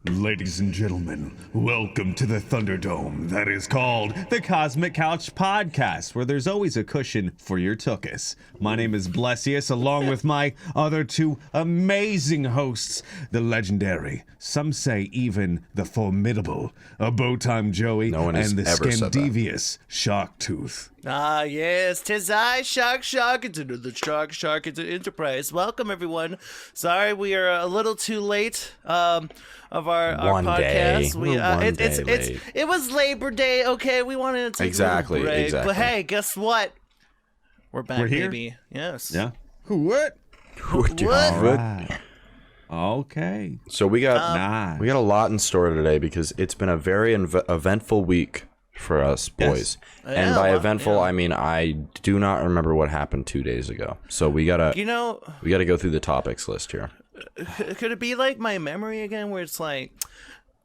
Ladies and gentlemen, welcome to the Thunderdome that is called the Cosmic Couch Podcast, where there's always a cushion for your tuchus. My name is Blessious, along with my other two amazing hosts, the legendary, some say even the formidable, a Bowtime Joey, and the Scandivious Sharktooth. Ah, yes, 'tis I, Shark, into the Shark, into Enterprise. Welcome, everyone. Sorry, we are a little too late, of our podcast. It was Labor Day, okay? We wanted to take a little break. But hey, guess what? We're back, baby. Yes. Yeah. What? What? Right. Okay. So we got a lot in store today because it's been a very eventful week for us boys. Yes. And by eventful, I mean I do not remember what happened 2 days ago. So we gotta go through the topics list here. Could it be like my memory again, where it's like,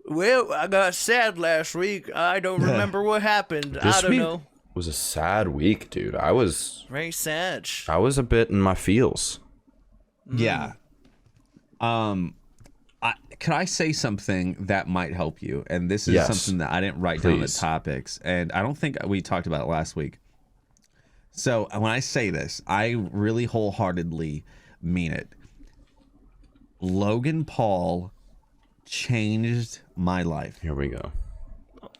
well, I got sad last week. I don't remember what happened. I don't know. It was a sad week, dude. I was very sad. I was a bit in my feels. Yeah. Can I say something that might help you? And this is something that I didn't write down the topics, and I don't think we talked about it last week. So when I say this, I really wholeheartedly mean it. Logan Paul changed my life. Here we go.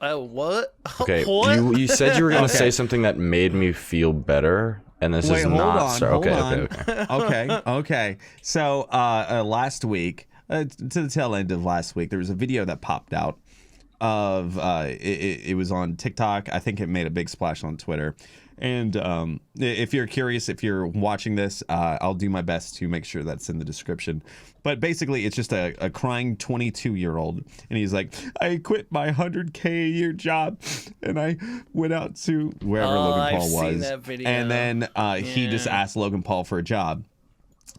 What? Okay, what? You said you were going to say something that made me feel better, and this is not. Okay. So last week, to the tail end of last week, there was a video that popped out of it was on TikTok. I think it made a big splash on Twitter. And if you're curious, if you're watching this, I'll do my best to make sure that's in the description. But basically, it's just a crying 22-year-old. And he's like, I quit my $100K a year job. And I went out to wherever Logan Paul was. That video. And then he just asked Logan Paul for a job.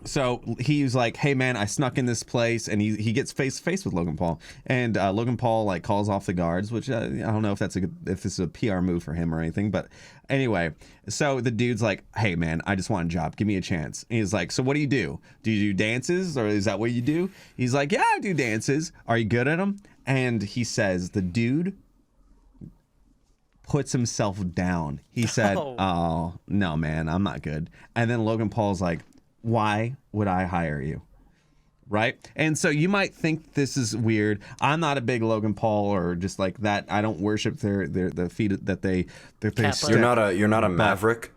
So he was like, hey, man, I snuck in this place, and he gets face to face with Logan Paul. And Logan Paul like calls off the guards, which I don't know if this is a PR move for him or anything. But anyway, so the dude's like, hey, man, I just want a job. Give me a chance. And he's like, so what do you do? Do you do dances, or is that what you do? He's like, yeah, I do dances. Are you good at them? And he says the dude puts himself down. He said, oh, no, man, I'm not good. And then Logan Paul's like, why would I hire you? Right? And so you might think this is weird. I'm not a big Logan Paul or just like that. I don't worship the feet that they step. You're not a maverick?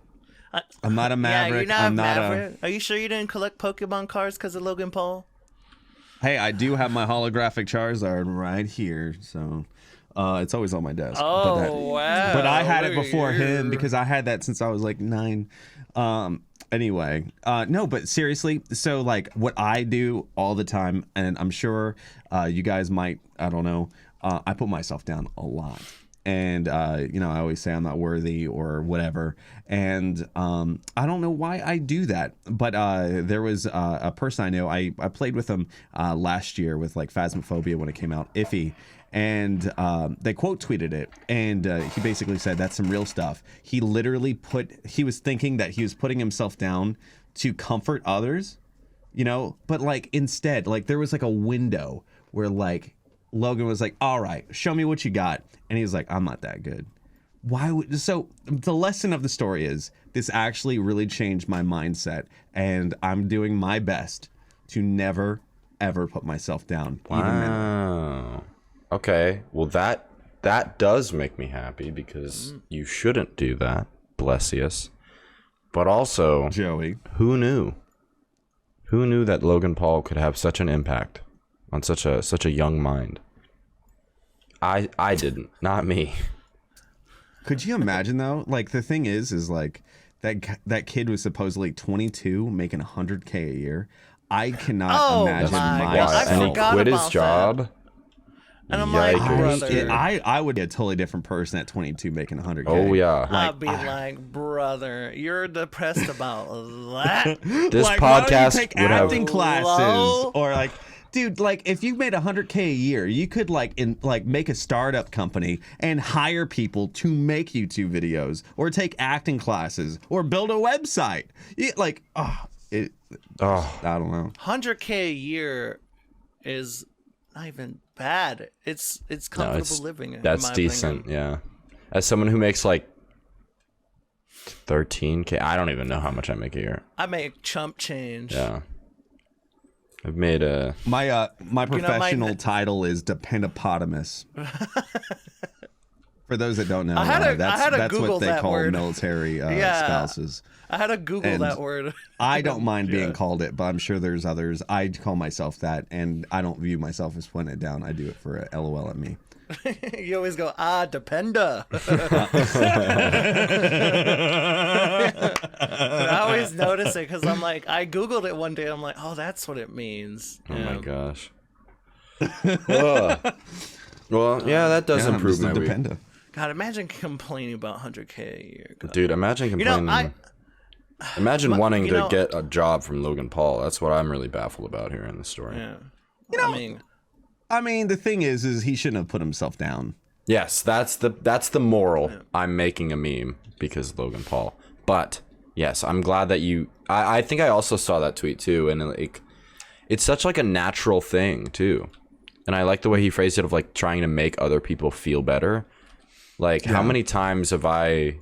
I'm not a maverick. Yeah, you're not a maverick. Are you sure you didn't collect Pokemon cards because of Logan Paul? Hey, I do have my holographic Charizard right here, so it's always on my desk. Oh, wow. But I had it before him because I had that since I was like 9. Anyway, no, but seriously, so like what I do all the time, and I'm sure you guys might, I don't know, I put myself down a lot. And, I always say I'm not worthy or whatever. And I don't know why I do that. But there was a person I know, I played with him last year with like Phasmophobia when it came out, Iffy. And they quote tweeted it, and he basically said that's some real stuff. He literally he was thinking that he was putting himself down to comfort others, but like instead, like there was like a window where like Logan was like, all right, show me what you got. And he was like, I'm not that good. So the lesson of the story is this actually really changed my mindset, and I'm doing my best to never, ever put myself down. Wow. Okay, well that does make me happy because you shouldn't do that, Blessious. But also, Joey, who knew? Who knew that Logan Paul could have such an impact on such a young mind? I didn't, not me. Could you imagine though? Like the thing is like that kid was supposedly 22, making $100K a year. I cannot imagine myself. And he quit his job. And I'm like, brother. I would be a totally different person at 22 making $100K. Oh, yeah. I'd be like, brother, you're depressed about that. This like, podcast why don't you take would acting have... classes. Or like, dude, like if you made $100K a year, you could like make a startup company and hire people to make YouTube videos or take acting classes or build a website. I don't know. 100K a year is not even bad. It's comfortable living. That's decent. Yeah. As someone who makes like 13K, I don't even know how much I make a year. I make chump change. Yeah. I've made a my professional title is Dependopotamus. For those that don't know, that's Google what they that call word. military spouses. I had to Google that word. I don't mind being called it, but I'm sure there's others. I call myself that, and I don't view myself as putting it down. I do it for a LOL at me. You always go, dependa. I always notice it because I'm like, I Googled it one day. I'm like, oh, that's what it means. Oh my gosh. Well, yeah, that does improve my week. God, imagine complaining about 100K a year. God. Dude, imagine complaining. Imagine wanting to get a job from Logan Paul. That's what I'm really baffled about here in the story. Yeah. I mean, the thing is he shouldn't have put himself down. Yes, that's the moral. Yeah. I'm making a meme because of Logan Paul. But yes, I'm glad that you. I think I also saw that tweet too, and like, it's such like a natural thing too, and I like the way he phrased it of like trying to make other people feel better. Like, how many times have I,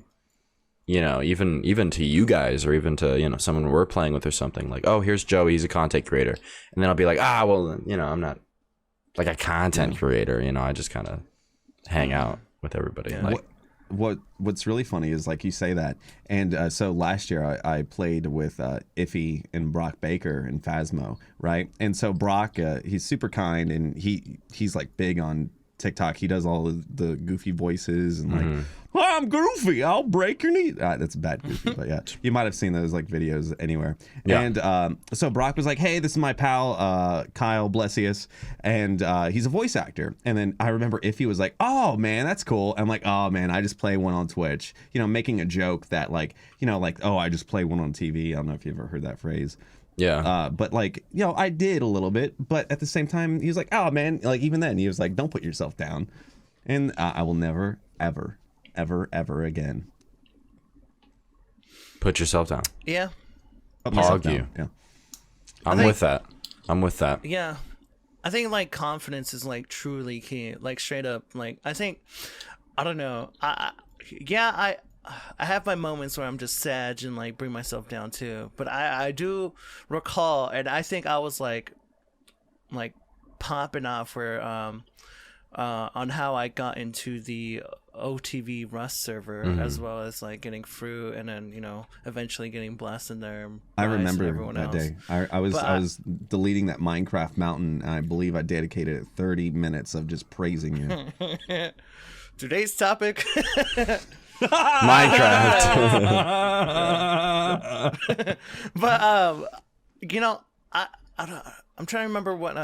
even to you guys or even to, someone we're playing with or something, like, oh, here's Joey, he's a content creator. And then I'll be like, well, I'm not like a content creator, I just kind of hang out with everybody. Yeah. Like, what's really funny is like you say that. And so last year I played with Iffy and Brock Baker and Phasmo, right? And so Brock, he's super kind and he's like big on TikTok. He does all of the goofy voices and like, I'm goofy, I'll break your knee. That's a bad goofy, but yeah, you might have seen those like videos anywhere. Yeah. And so Brock was like, hey, this is my pal Kyle Blessious, and he's a voice actor. And then I remember Iffy was like, oh man, that's cool. I'm like, oh man, I just play one on Twitch, making a joke that like, oh, I just play one on TV. I don't know if you've ever heard that phrase. Yeah. But like, I did a little bit, but at the same time, he was like, oh man, like even then he was like, don't put yourself down. And I will never, ever, ever, ever again. Put yourself down. Yeah. Hog you. Yeah. I'm with that. Yeah. I think like confidence is like truly key. Like straight up, like I think, I don't know. I have my moments where I'm just sad and like bring myself down too. But I do recall, and I think I was like popping off where on how I got into the OTV Rust server, as well as like getting through and then eventually getting blessed in there. I remember that day. I was deleting that Minecraft mountain, and I believe I dedicated 30 minutes of just praising you. Today's topic. Minecraft. But I'm trying to remember what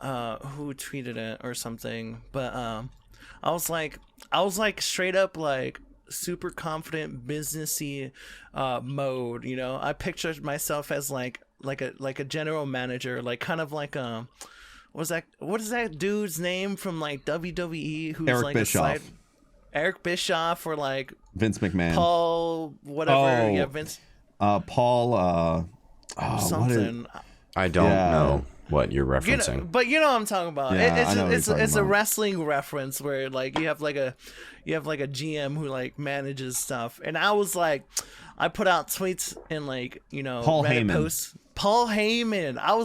who tweeted it or something, but I was like straight up like super confident businessy mode. I pictured myself as like a general manager, like kind of like what is that dude's name from like WWE who's Eric like Bischoff. Eric Bischoff or like Vince McMahon. Paul whatever. Yeah, Vince. Paul. Something. I don't know what you're referencing. But what I'm talking about. Yeah, It's a wrestling reference where like you have like a GM who like manages stuff. And I was like, I put out tweets and like Paul Reddit Heyman. posts. Paul Heyman. I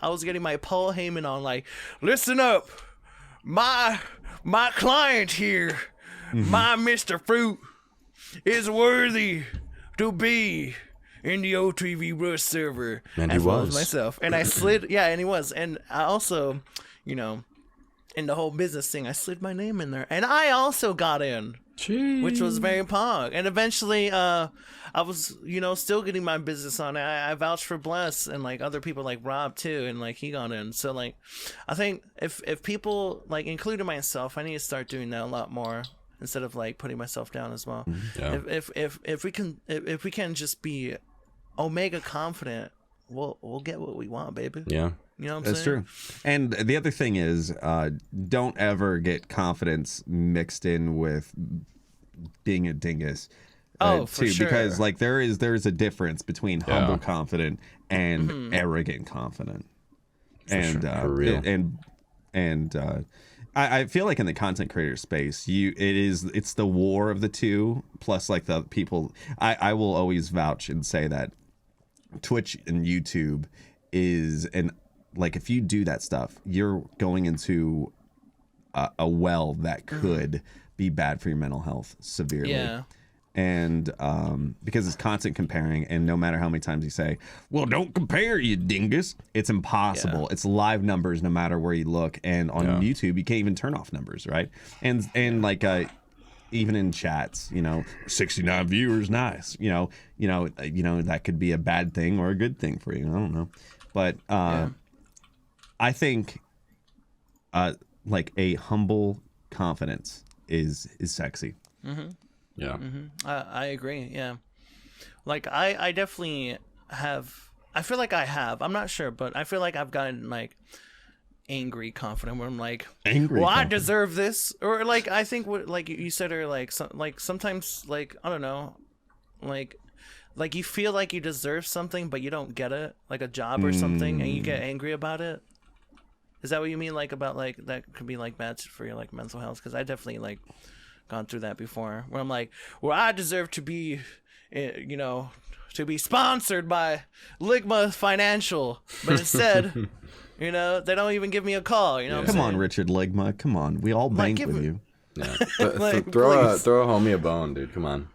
was getting my Paul Heyman on like, listen up, my client here. My Mr. Fruit is worthy to be in the OTV Rust server. And he was. Myself. And I slid, and he was. And I also, in the whole business thing, I slid my name in there. And I also got in. Jeez. Which was very pog. And eventually, I was, still getting my business on. I vouched for Bless and like other people like Rob too, and like he got in. So like, I think if people like, including myself, I need to start doing that a lot more instead of like putting myself down as well. Yeah. If we can just be Omega confident, we'll get what we want, baby. Yeah. You know what I'm That's saying? true. And the other thing is, don't ever get confidence mixed in with being a dingus. For sure. Because like there is a difference between humble confident and arrogant confident. For real. I feel like in the content creator space, it's the war of the two. Plus, like the people, I will always vouch and say that Twitch and YouTube like if you do that stuff, you're going into a well that could be bad for your mental health severely. Yeah. And because it's constant comparing, and no matter how many times you say, well, don't compare, you dingus, it's impossible. Yeah. It's live numbers no matter where you look. And on YouTube, you can't even turn off numbers, right? And like even in chats, 69 viewers, nice. That could be a bad thing or a good thing for you. I don't know. But I think like a humble confidence is sexy. Mm-hmm. Yeah. Mm-hmm. I agree. Yeah. Like I definitely have, I feel like I have, I'm not sure, but I feel like I've gotten like angry confident where I'm like, well, I deserve this. Or like, I think what, like you said, or like, sometimes like, I don't know, like you feel like you deserve something, but you don't get it, like a job or something, and you get angry about it. Is that what you mean? Like about like, that could be like bad for your like mental health? Cause I definitely like gone through that before where I'm like, well, I deserve to be, to be sponsored by Ligma Financial, but instead, they don't even give me a call. Come on, Richard Ligma, come on, we all bank with you. Yeah. Throw a homie a bone, dude. Come on.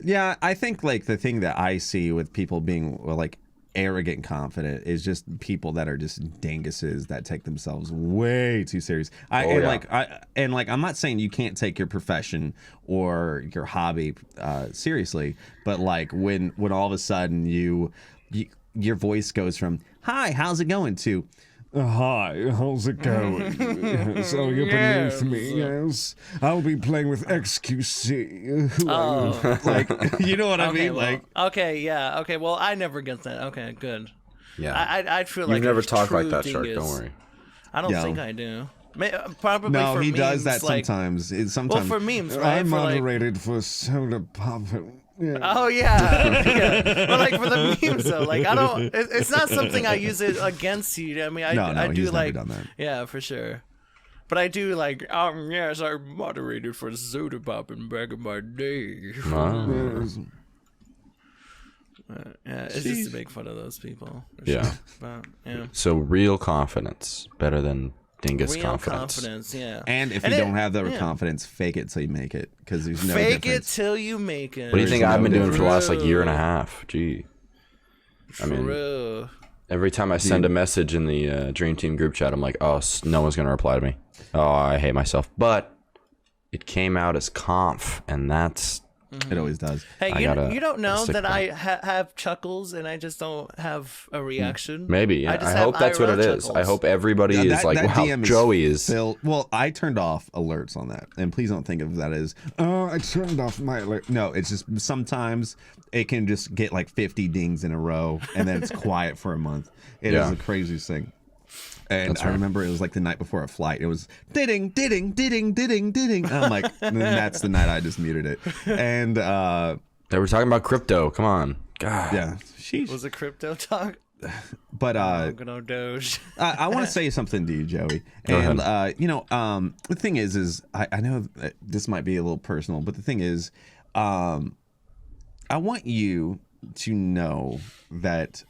Yeah, I think like the thing that I see with people being like arrogant confident is just people that are just dinguses that take themselves way too serious. I'm not saying you can't take your profession or your hobby seriously, but like when all of a sudden your voice goes from "Hi, how's it going?" to "Hi, how's it going? So you're beneath me, yes? I'll be playing with XQC." Like, you know what I mean? Well, like, okay, yeah, okay. Well, I never get that. Okay, good. Yeah, I'd feel You've like never talked like that, Shark. Don't worry. I don't think I do. Probably no, for he memes, does that like, sometimes. Well, for memes, right? I moderated for soda pop. Yeah. Oh yeah. But like for the memes though, like I don't. It's not something I use it against you. I mean, I do he's like, never done that. Yeah, for sure. But I do like, yes, I moderated for soda popping back in my day. Wow. Yeah, it's just to make fun of those people. Yeah. Sure. But, yeah. So real confidence better than dingus confidence. Yeah. And if you don't have the confidence, fake it till you make it, because there's no fake difference. it till you make it. What do you think I've been doing for the last like year and a half? Gee. I mean, every time I send a message in the Dream Team group chat, I'm like, oh, no one's gonna reply to me. Oh, I hate myself. But it came out as conf, and that's. It always does. Hey, you don't know that I have chuckles and I just don't have a reaction? Maybe. I hope that's what it is. I hope everybody is like, wow, Joey is... Well, I turned off alerts on that. And please don't think of that as, oh, I turned off my alert. No, it's just sometimes it can just get like 50 dings in a row and then it's quiet for a month. It is the craziest thing. And I remember it was like the night before a flight. It was ding, ding, ding, ding, ding. I'm like, and then that's the night I just muted it. And they were talking about crypto. Come on, God. Yeah, was it crypto talk? But Doge. I want to say something to you, Joey. Go and ahead. The thing is I know that this might be a little personal, but the thing is, I want you to know that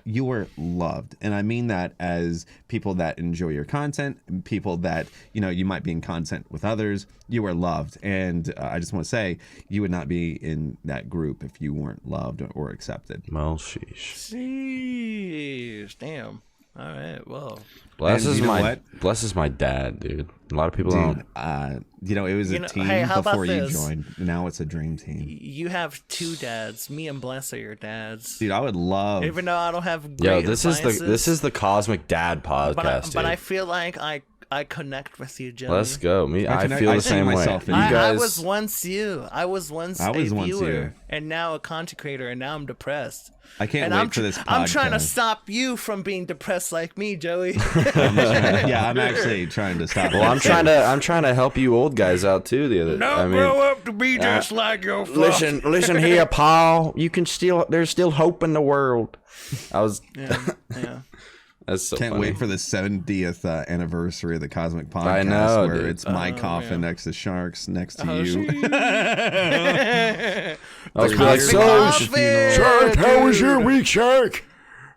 you are loved, and I mean that as people that enjoy your content, and people that you might be in content with others. You are loved, and I just want to say you would not be in that group if you weren't loved or accepted. Well, sheesh. Damn. All right. Well, Bless is my dad, dude. A lot of people don't. It was a team before you joined. Now it's a dream team. You have two dads. Me and Bless are your dads. Dude, I would love. Even though I don't have. Great this is the Cosmic Dad podcast. But I feel like I connect with you, Joey. Let's go. I feel the same way. I was once you. I was once a viewer, and now a content creator, and now I'm depressed. I can't wait for this podcast. I'm trying to stop you from being depressed like me, Joey. I'm actually trying to stop. Well, I'm trying to help you old guys out too. Grow up to be just like your father. Listen here, Paul. There's still hope in the world. Yeah. That's so Can't funny. wait for the 70th anniversary of the Cosmic Podcast. I know, where dude. it's my coffin next to Shark's, next to you. I was like, so, Coffin! Shark, how was your week, Shark?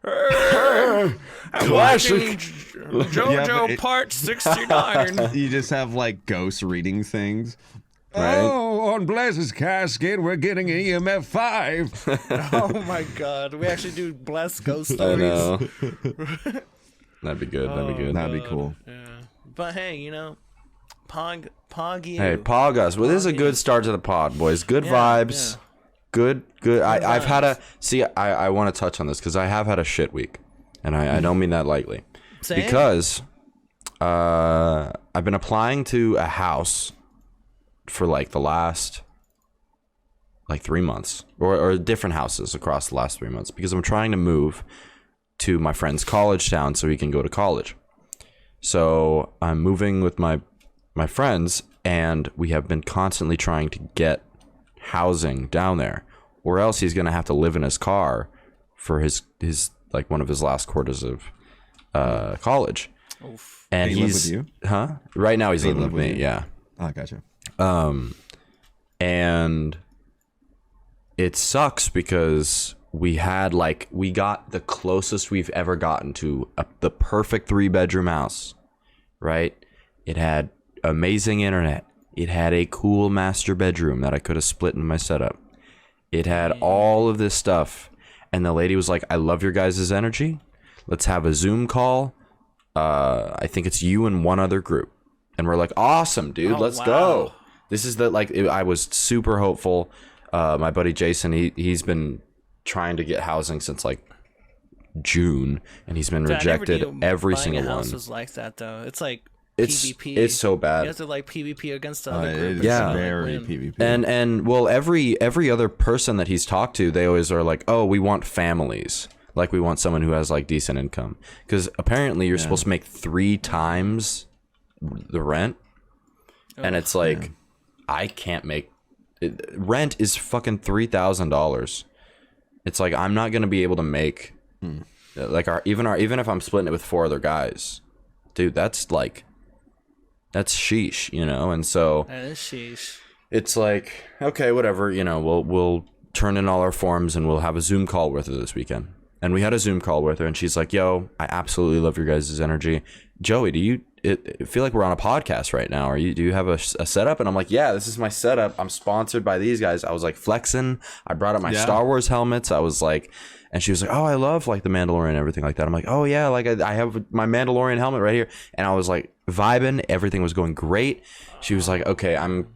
I'm watching JoJo Yeah, but it- Part 69. You just have like ghosts reading things. Right? Oh, on Bless's casket, we're getting an EMF 5. Oh my god. We actually do Bless Ghost I Stories. know. That'd be good. That'd be good. That'd be cool. Yeah. But hey, you know, Pog you. Hey, Pog us. Well, this is a good start to the pod, boys. Good vibes. yeah. Good. I've had a... vibes. See, I want to touch on this because I have had a shit week. And I don't mean that lightly. Same. Because I've been applying to a house for like the last 3 months. Or different houses across the last 3 months. Because I'm trying to move to my friend's college town so he can go to college. So I'm moving with my friends, and we have been constantly trying to get housing down there, or else he's gonna have to live in his car for his like one of his last quarters of college. Oof. And He live he's with you? huh? Right now he's living live with with me, you? yeah. Oh, gotcha. And it sucks because we got the closest we've ever gotten to the perfect 3-bedroom house, right? It had amazing internet. It had a cool master bedroom that I could have split in my setup. It had all of this stuff. And the lady was like, I love your guys' energy. Let's have a Zoom call. I think it's you and one other group. And we're like, awesome, dude. Oh, Let's wow. go. This is I was super hopeful. My buddy Jason, he's been trying to get housing since like June, and he's been Dude, I never rejected knew every buying single a house one. was like that though. It's like It's PvP. it's so bad. You have to like PvP against the other It group. is Yeah. very win. PvP. And well, every other person that he's talked to, they always are like, oh, we want families. Like we want someone who has like decent income, because apparently you're supposed to make 3 times the rent, and it's like I can't make rent is fucking $3,000. It's like I'm not gonna be able to make like even if I'm splitting it with 4 other guys, dude. That's sheesh, you know. And so That is sheesh. it's like, okay, whatever, you know, we'll turn in all our forms and we'll have a Zoom call with her this weekend. And we had a Zoom call with her, and she's like, yo, I absolutely love your guys' energy. Joey, do you feel like we're on a podcast right now? Do you have a setup? And I'm like, yeah, this is my setup. I'm sponsored by these guys. I was like flexing. I brought up my Star Wars helmets. I was like, and she was like, oh, I love like the Mandalorian and everything like that. I'm like, oh yeah, like I have my Mandalorian helmet right here. And I was like vibing. Everything was going great. She was like, okay, I'm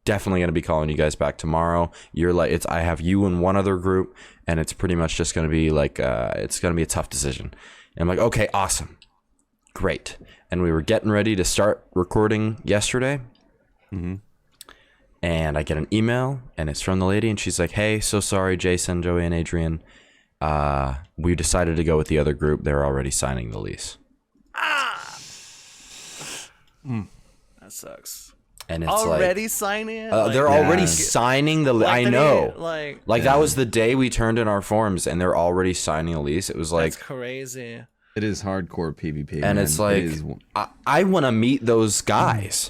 definitely gonna be calling you guys back tomorrow. You're like, I have you and one other group, and it's pretty much just gonna be like it's gonna be a tough decision. And I'm like, okay, awesome, great. And we were getting ready to start recording yesterday, and I get an email, and it's from the lady, and she's like, hey, so sorry, Jason, Joey, and Adrian, we decided to go with the other group. They're already signing the lease. That sucks. And it's Already signing it? Like, they're already signing the. like I the know. day- Like that was the day we turned in our forms, and they're already signing a lease. It was like, that's crazy. It is hardcore PvP. and man. it's like, It is- I want to meet those guys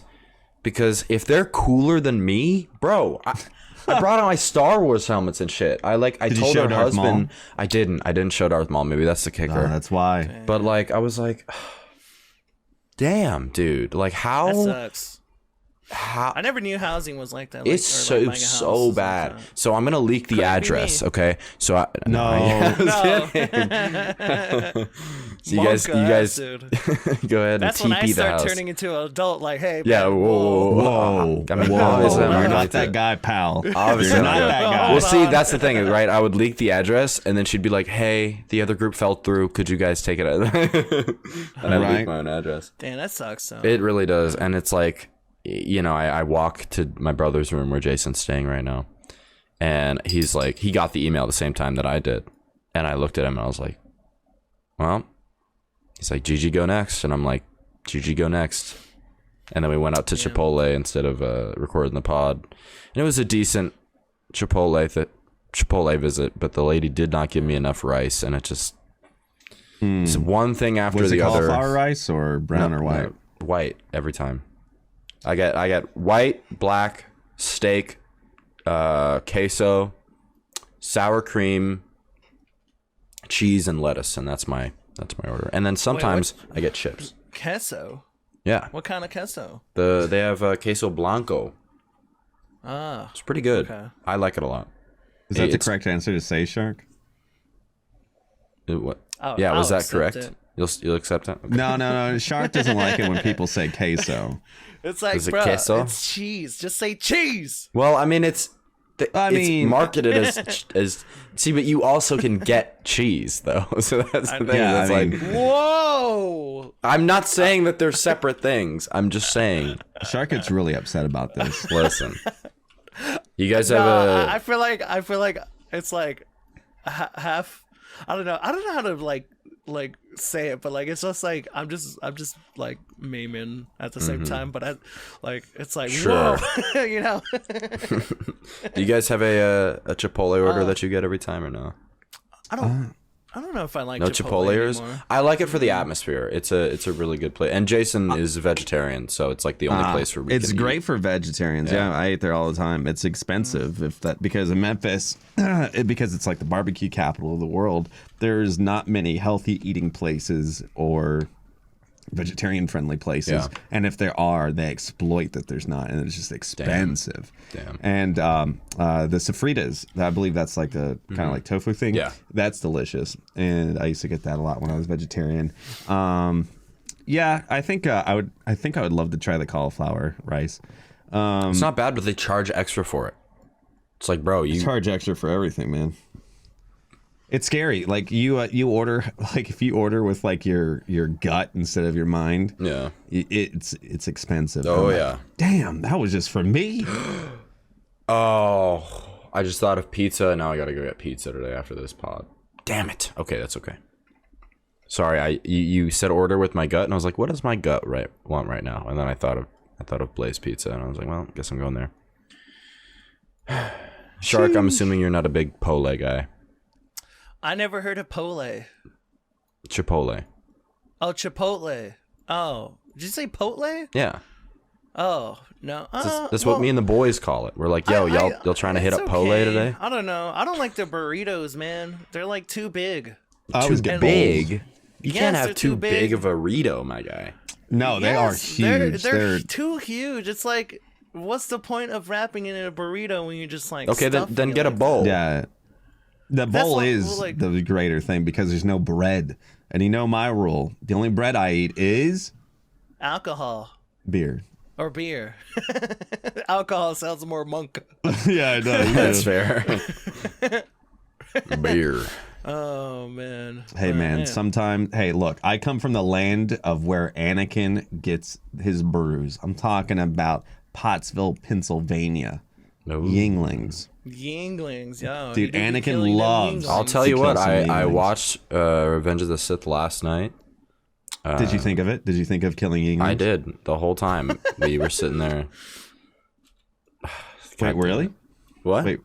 because if they're cooler than me, bro. I brought out my Star Wars helmets and shit. I Did you told show her Darth husband. Maul? I didn't show Darth Maul. Maybe that's the kicker. that's why. But like, I was like, damn, dude. Like That how sucks. I never knew housing was like that. Like, it's or, like, buying a house so was like bad. that. So I'm gonna leak the Couldn't be address. me. Okay. So No. So you guys, Monk ass, dude. go ahead That's and when I TP the start house. turning into an adult. Like, hey, Yeah. man, Whoa. I mean, obviously, I'm You're not not that guy, pal. Obviously You're not not good. that guy. Well, see, that's the thing, right? I would leak the address, and then she'd be like, "Hey, the other group fell through. Could you guys take it?" And I leak Right. my own address. Damn, that sucks. Though. It really does, and it's like, you know, I walk to my brother's room where Jason's staying right now, and he's like, he got the email the same time that I did, and I looked at him and I was like, well, he's like, GG go next, and I'm like, GG go next, and then we went out to Chipotle instead of recording the pod, and it was a decent Chipotle visit, but the lady did not give me enough rice, and it just It's one thing after Was it the other. cauliflower rice or brown or white? No, white every time. I get white, black, steak, queso, sour cream, cheese, and lettuce, and that's my order. And then sometimes I get chips. Queso. Yeah. What kind of queso? They have queso blanco. Ah, it's pretty good. Okay. I like it a lot. Is that the correct answer to say, Shark? What? Yeah, was that correct? You'll accept it? Okay. No. Shark doesn't like it when people say queso. It's like, bro, it's cheese. Just say cheese. Well, I mean, it's marketed as see, but you also can get cheese though. So that's the thing. Yeah, that's like, whoa. I'm not saying that they're separate things. I'm just saying. Shark gets really upset about this. Listen, you guys have I feel like it's like half. I don't know how to like say it, but like it's just like I'm just like memeing at the same time, but it's like sure. Whoa, you know. Do you guys have a Chipotle order that you get every time or no? I don't know if I like Chipotle anymore. I like it for the atmosphere. It's a really good place. And Jason is a vegetarian, so it's like the only place where it's great for vegetarians. Yeah, I eat there all the time. It's expensive because in Memphis, because it's like the barbecue capital of the world. There's not many healthy eating places or vegetarian friendly places, and if there are, they exploit that there's not, and it's just expensive. Damn. And the sofritas, I believe that's like a kind of like tofu thing. Yeah, that's delicious, and I used to get that a lot when I was vegetarian. Yeah, I think I would love to try the cauliflower rice. It's not bad, but they charge extra for it. It's like, bro, you charge extra for everything, man. It's scary. Like you order, like if you order with like your gut instead of your mind, it's expensive. Oh yeah. Damn, that was just for me. Oh, I just thought of pizza. Now I gotta go get pizza today after this pod. Damn it. Okay, that's okay. Sorry, you said order with my gut, and I was like, what does my gut want right now? And then I thought of Blaze Pizza, and I was like, well, I guess I'm going there. Shark, I'm assuming you're not a big pole guy. I never heard of pole. Chipotle. Oh, Chipotle. Oh, did you say Potle? Yeah. Oh no. That's what me and the boys call it. We're like, yo, y'all trying to hit up Pole today? I don't know. I don't like the burritos, man. They're like too big. Too big. You can't have too big of a burrito, my guy. No, they are huge. They're too huge. It's like, what's the point of wrapping it in a burrito when you just like? Okay, then get a bowl. Yeah. The bowl is the greater thing because there's no bread. And you know my rule. The only bread I eat is... alcohol. Beer. Or beer. Alcohol sounds more monk. Yeah, it does. That's fair. Beer. Oh, man. Hey, man. Sometimes... Hey, look. I come from the land of where Anakin gets his brews. I'm talking about Pottsville, Pennsylvania. Yinglings. Yinglings, yo. Dude, Anakin loves. I'll tell you what, I watched Revenge of the Sith last night. Did you think of it? Did you think of killing Yinglings? I did the whole time. We were sitting there. Wait, really? What? Wait,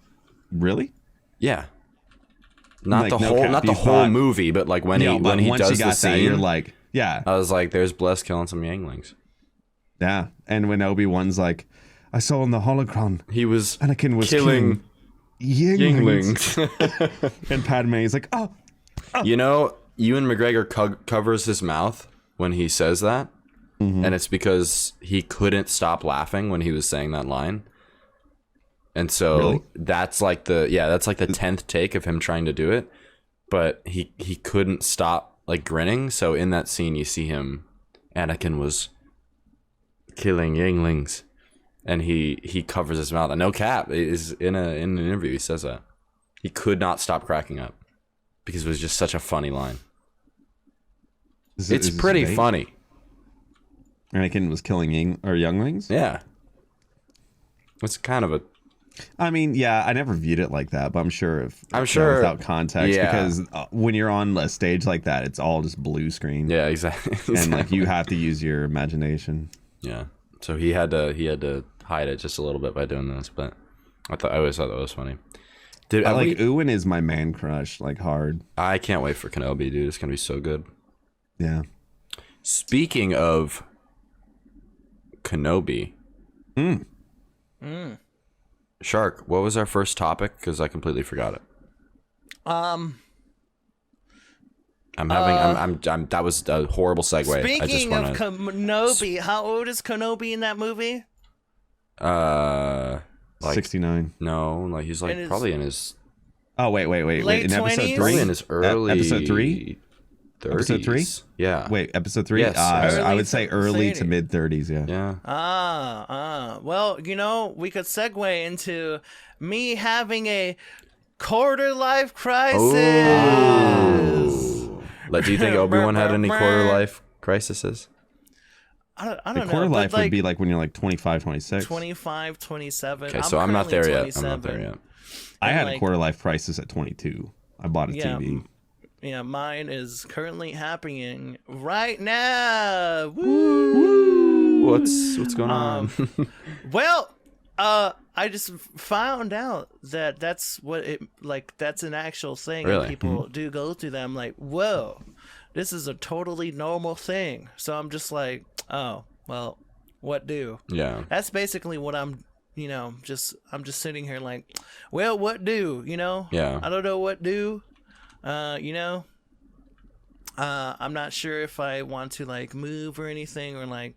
really? Yeah. Not like, the whole movie, but like when he does the scene, you're like, yeah. I was like, "There's Bless killing some Yinglings." Yeah, and when Obi-Wan's like, I saw in the holocron, Anakin was killing Yinglings. And Padme's like, oh. You know, Ewan McGregor covers his mouth when he says that, and it's because he couldn't stop laughing when he was saying that line. And so that's like the 10th take of him trying to do it, but he couldn't stop like grinning. So in that scene, you see him, Anakin was killing Yinglings. And he covers his mouth. And no cap, is in an interview he says that he could not stop cracking up because it was just such a funny line. It's pretty funny. Anakin was killing younglings. Yeah, it's kind of a. I mean, yeah, I never viewed it like that, but I'm sure without context, because when you're on a stage like that, it's all just blue screen. Yeah, exactly. And like you have to use your imagination. Yeah, so he had to hide it just a little bit by doing this, but I always thought that was funny. Dude, Ewan is my man crush, like hard. I can't wait for Kenobi, dude. It's gonna be so good. Yeah. Speaking of Kenobi, Shark, what was our first topic? Because I completely forgot it. That was a horrible segue. Speaking of Kenobi, how old is Kenobi in that movie? Like 69. No, like he's like probably in his. Oh wait! Late In episode 20s? 3, in his early episode 3, 30s. episode 3. Yeah. Wait, episode 3. Yes. I would say early 30s. to mid 30s. Yeah. Yeah. Well, we could segue into me having a quarter life crisis. Like, do you think Obi-Wan had any quarter life crises? I don't The know. quarter life but would be like when you're like 25, 26. 25, 27. Okay, so I'm not there yet. 27. I had a like- quarter life crisis at 22. I bought a TV. Yeah, mine is currently happening right now. Woo! What's going on? Well, I just found out that that's what it that's an actual thing. Really? And people do go through that. I'm like, whoa, this is a totally normal thing. So I'm just like, oh, well, what do? Yeah. That's basically what I'm just sitting here like, well, what do? Yeah. I don't know what do. I'm not sure if I want to like move or anything, or like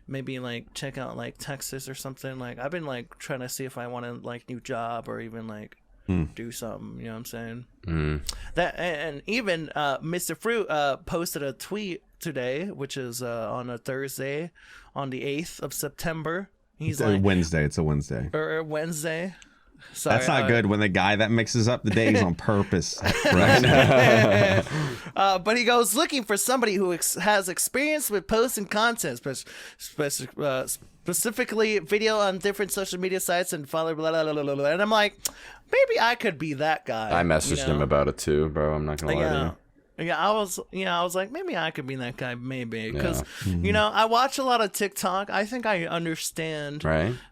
maybe like check out like Texas or something. Like I've been like trying to see if I want to like new job or even like do something. You know what I'm saying? That and even Mr. Fruit posted a tweet today, which is on a Thursday, on the 8th of September. He's It's like Wednesday. It's a Wednesday. or Wednesday. Sorry, That's not good when the guy that mixes up the days on purpose. Right? But he goes looking for somebody who has experience with posting content, specifically video on different social media sites and follow blah, blah, blah, blah, blah. And I'm like, maybe I could be that guy. I messaged him about it too, bro. I'm not gonna lie to you. Yeah, I was like, maybe I could be that guy, maybe, because I watch a lot of TikTok. I think I understand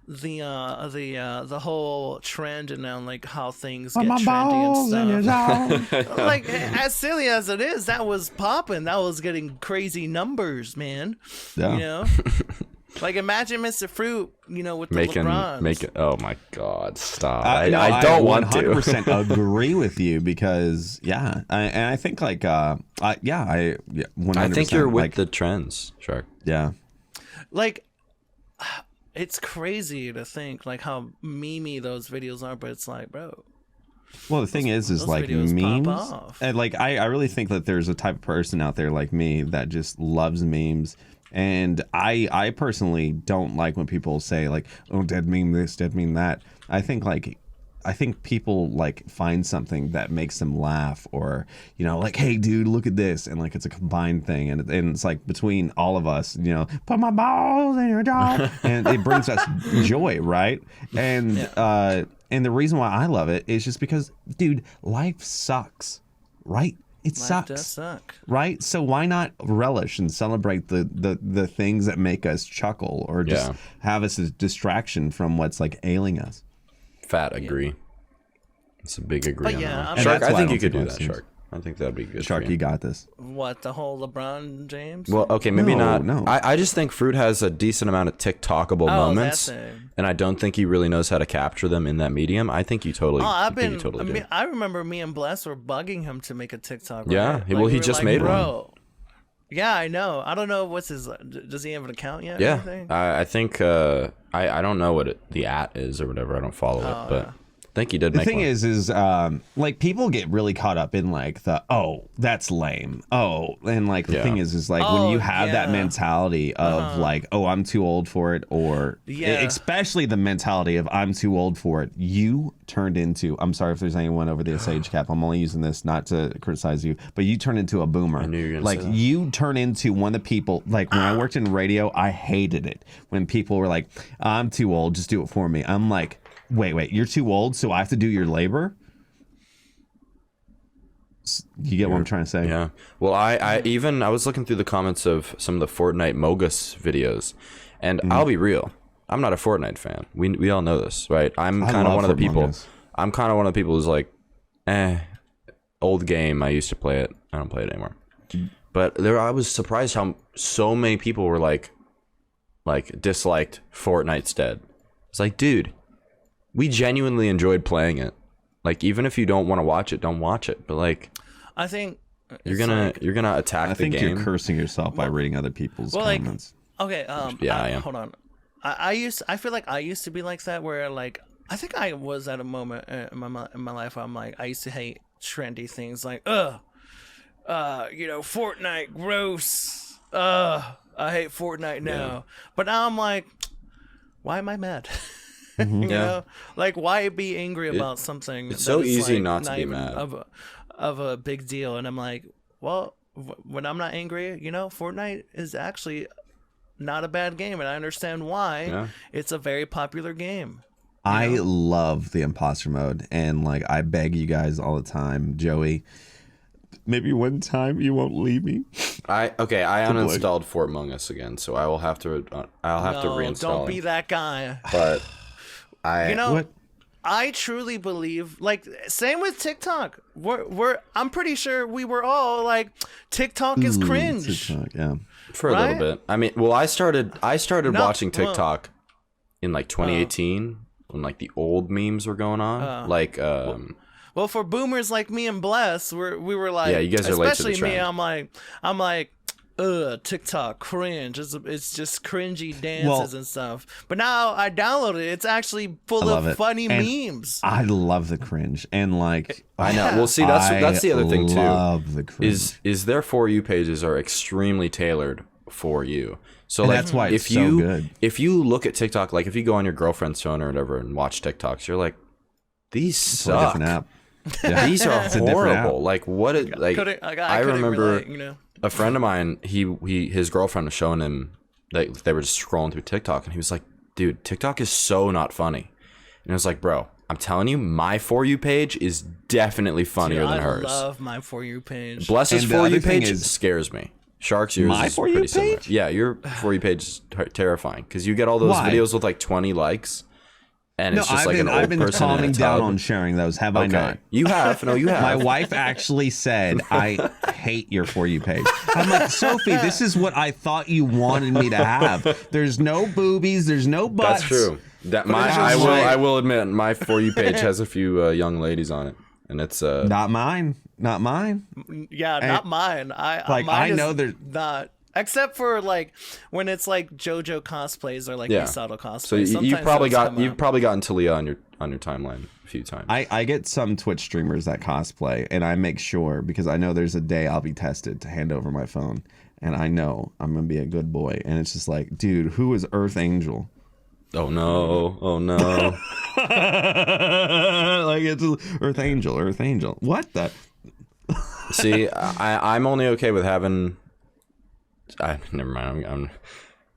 the whole trend and now like how things get trendy and stuff. Like as silly as it is, that was popping. That was getting crazy numbers, man. Yeah. Like imagine Mr. Fruit, with the LeBrons. Oh my God, stop! No, I don't want to. 100% agree with you because I think like 100%. I think you're with the trends, Shark. Yeah. Like it's crazy to think like how memey those videos are, but it's like, bro. Well, the thing is like memes, and like I really think that there's a type of person out there like me that just loves memes. And I personally don't like when people say like, oh, dead meme this, dead meme that. I think people like find something that makes them laugh, or like, hey dude, look at this, and like it's a combined thing, and it's like between all of us, put my balls in your jaw, and it brings us joy, right? And the reason why I love it is just because, dude, life sucks, right? It sucks. Life does suck. Right? So why not relish and celebrate the things that make us chuckle, or just have us as a distraction from what's like ailing us? Fat agree. It's a big agree. But on that. Shark, I think you could do that, Shark. I think that'd be good. Shark, you got this. What, the whole LeBron James? Well, okay, maybe not. No. I just think Fruit has a decent amount of TikTokable moments, that thing. and I don't think he really knows how to capture them in that medium. I think you totally. Do. I remember me and Bless were bugging him to make a TikTok. Right? Yeah, well, he just made one. Yeah, I know. I don't know what's his. Does he have an account yet? Yeah, I think. I don't know what the @ is or whatever. I don't follow it, but. I think he did make one. The thing is like people get really caught up in like that's lame. And like the thing is like when you have that mentality of like, I'm too old for it, or especially the mentality of I'm too old for it, you turned into, I'm sorry if there's anyone over the age cap, I'm only using this not to criticize you, but you turn into a boomer. I knew you were gonna like say that. You turn into one of the people, like when I worked in radio, I hated it when people were like, I'm too old, just do it for me. I'm like, wait, you're too old, so I have to do your labor? You get what I'm trying to say? Yeah. Well, I was looking through the comments of some of the Fortnite Mogus videos, and I'll be real, I'm not a Fortnite fan. We all know this, right? I'm kind of one of the people. I'm kind of one of the people who's like, old game. I used to play it. I don't play it anymore. But I was surprised how so many people were like disliked Fortnite's dead. It's like, dude, we genuinely enjoyed playing it. Like, even if you don't want to watch it, don't watch it. But like, I think you're gonna attack the game. I think you're cursing yourself by reading other people's comments. Okay, yeah, I am. Hold on. I feel like I used to be like that, where like I think I was at a moment in my life where I'm like, I used to hate trendy things like Fortnite, gross. I hate Fortnite now. Yeah. But now I'm like, why am I mad? You know, like, why be angry about something? It's so easy not to be mad of a big deal. And I'm like, well, when I'm not angry, Fortnite is actually not a bad game, and I understand why. Yeah. It's a very popular game. I love the imposter mode, and like, I beg you guys all the time, Joey, maybe one time you won't leave me. I uninstalled Fort Among Us again, so I will have to reinstall. Don't be that guy. But I truly believe, like, same with TikTok. I'm pretty sure we were all like, TikTok is cringe. TikTok, yeah. For a little bit. I mean, well, I started watching TikTok in like 2018 when like the old memes were going on. Well, for boomers like me and Bless, we were like, yeah, you guys are late to the especially me. trend. I'm like, TikTok cringe. It's just cringy dances and stuff. But now I downloaded it. It's actually full of funny memes. I love the cringe, and like, I know. Well, see, that's the other thing too. Love the cringe. Is their For You pages are extremely tailored for you. So like, that's why it's so good. If you look at TikTok, like if you go on your girlfriend's phone or whatever and watch TikToks, you're like, these suck. Yeah. These are horrible. Like, what? I remember relate, a friend of mine. His girlfriend was showing him. They were just scrolling through TikTok, and he was like, "Dude, TikTok is so not funny." And I was like, "Bro, I'm telling you, my For You page is definitely funnier than hers." I love my For You page. Bless's For You page scares me. Shark's yours my is For You pretty similar. page? Yeah, your For You page is terrifying because you get all those videos with like 20 likes. And it's just I've been calming down on sharing those. Have I not? You have. No, you have. My wife actually said, I hate your For You page. I'm like, Sophie, this is what I thought you wanted me to have. There's no boobies. There's no butts. That's true. I will admit, my For You page has a few young ladies on it, and it's not mine. Not mine. Yeah, not mine. I know there's not. Except for like when it's like JoJo cosplays or like Misato cosplays. So you've probably gotten Talia on your timeline a few times. I get some Twitch streamers that cosplay, and I make sure, because I know there's a day I'll be tested to hand over my phone, and I know I'm gonna be a good boy. And it's just like, dude, who is Earth Angel? Oh no! Oh no! Like, it's Earth Angel. What the? See, I'm only okay with having. Never mind.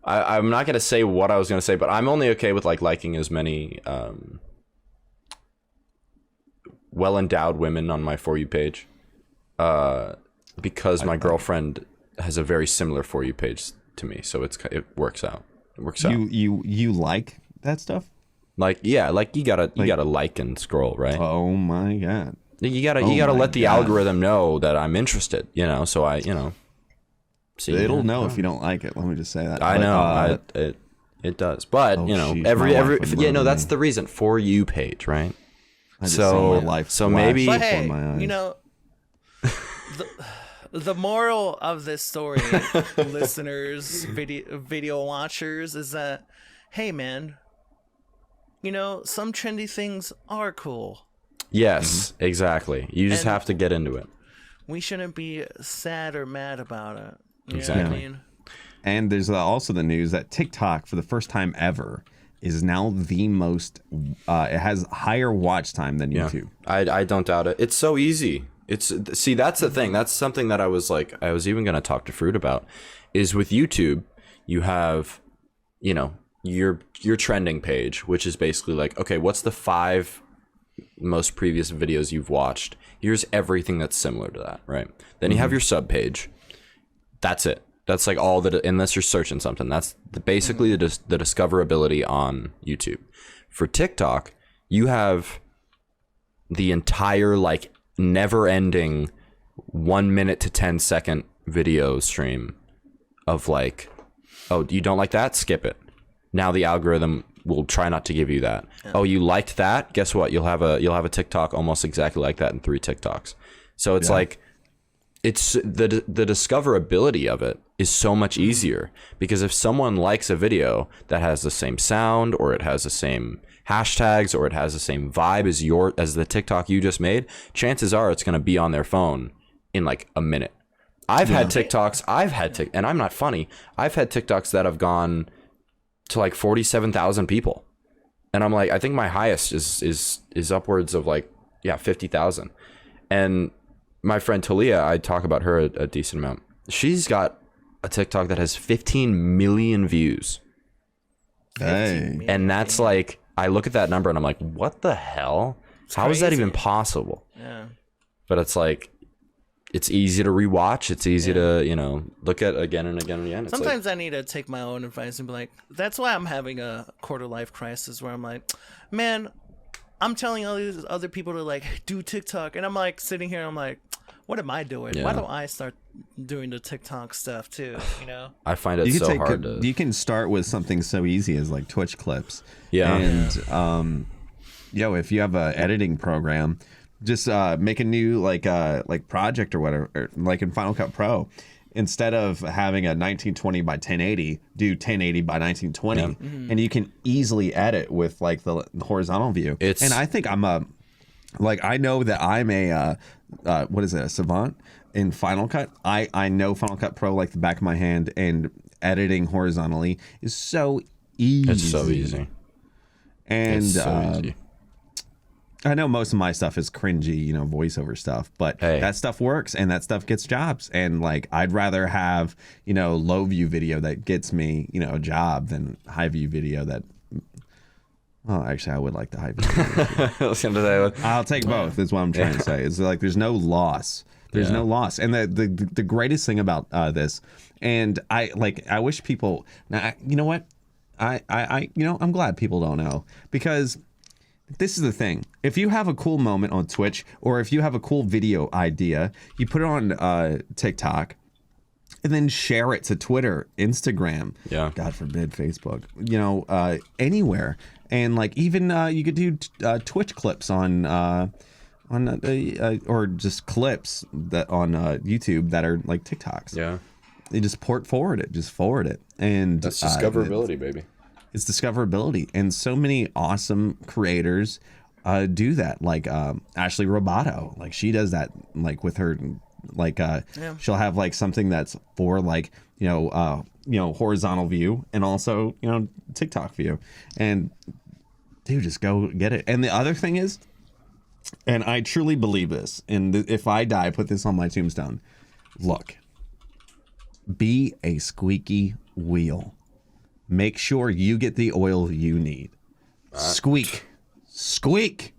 I'm not gonna say what I was gonna say, but I'm only okay with like liking as many well-endowed women on my For You page, because my girlfriend has a very similar For You page to me, so it works out. It works out. You like that stuff? Like, yeah, like you gotta like and scroll, right? Oh my god! You gotta let the algorithm know that I'm interested, so I. See, it'll know if you don't like it. Let me just say that. I know it does, but that's the reason. For You page, right? So maybe. But hey, the moral of this story, listeners, video watchers, is that, hey man, some trendy things are cool. Yes, exactly. You just have to get into it. We shouldn't be sad or mad about it. Exactly. What I mean? And there's also the news that TikTok, for the first time ever, is now the most. It has higher watch time than YouTube. I don't doubt it. It's so easy. That's the thing. That's something that I was even going to talk to Fruit about. Is with YouTube, you have, your trending page, which is basically like, okay, what's the 5 most previous videos you've watched? Here's everything that's similar to that, right? Then you have your sub page. That's it. That's like all that, unless you're searching something. That's basically the discoverability on YouTube. For TikTok, you have the entire like never-ending 1 minute to 10-second video stream of like, oh, you don't like that? Skip it. Now the algorithm will try not to give you that. Yeah. Oh, you liked that? Guess what? You'll have a TikTok almost exactly like that in 3 TikToks. So it's like, it's the discoverability of it is so much easier, because if someone likes a video that has the same sound, or it has the same hashtags, or it has the same vibe as the TikTok you just made, chances are it's going to be on their phone in like a minute. I've had TikToks, and I'm not funny, I've had TikToks that have gone to like 47,000 people, and I'm like, I think my highest is upwards of like 50,000. And my friend Talia, I talk about her a decent amount. She's got a TikTok that has 15 million views. Hey. And that's like, I look at that number and I'm like, what the hell? How is that even possible? Yeah. But it's like, it's easy to rewatch. It's easy to, look at again and again and again. It's sometimes I need to take my own advice and be like, that's why I'm having a quarter life crisis, where I'm like, man, I'm telling all these other people to like do TikTok, and I'm like sitting here and I'm like, what am I doing? Yeah. Why don't I start doing the TikTok stuff too? I find it so hard to... You can start with something so easy as like Twitch clips. Yeah. And if you have a editing program, just make a new like project or whatever, or like in Final Cut Pro. Instead of having a 1920 by 1080, do 1080 by 1920, and you can easily edit with like the horizontal view. And I think I know that I'm a a savant in Final Cut. I know Final Cut Pro like the back of my hand, and editing horizontally is so easy. It's so easy. And it's so easy. I know most of my stuff is cringy, voiceover stuff, but that stuff works, and that stuff gets jobs. And like, I'd rather have, low view video that gets me, a job than high view video that. Well, actually, I would like the high view video. I'll take both. Is what I'm trying to say. It's like there's no loss. There's no loss. And the greatest thing about this, and I wish people. Now, you know what? I'm glad people don't know, because. This is the thing. If you have a cool moment on Twitch, or if you have a cool video idea, you put it on TikTok, and then share it to Twitter, Instagram. Yeah. God forbid Facebook. Anywhere, and like even you could do Twitch clips on or just clips that on YouTube that are like TikToks. Yeah. You just forward it, and that's discoverability, baby. It's discoverability, and so many awesome creators do that. Like Ashley Roboto, like she does that, like with her, like she'll have like something that's for like horizontal view, and also TikTok view, and dude, just go get it. And the other thing is, and I truly believe this, and if I die, put this on my tombstone. Look, be a squeaky wheel. Make sure you get the oil you need. Squeak. Squeak.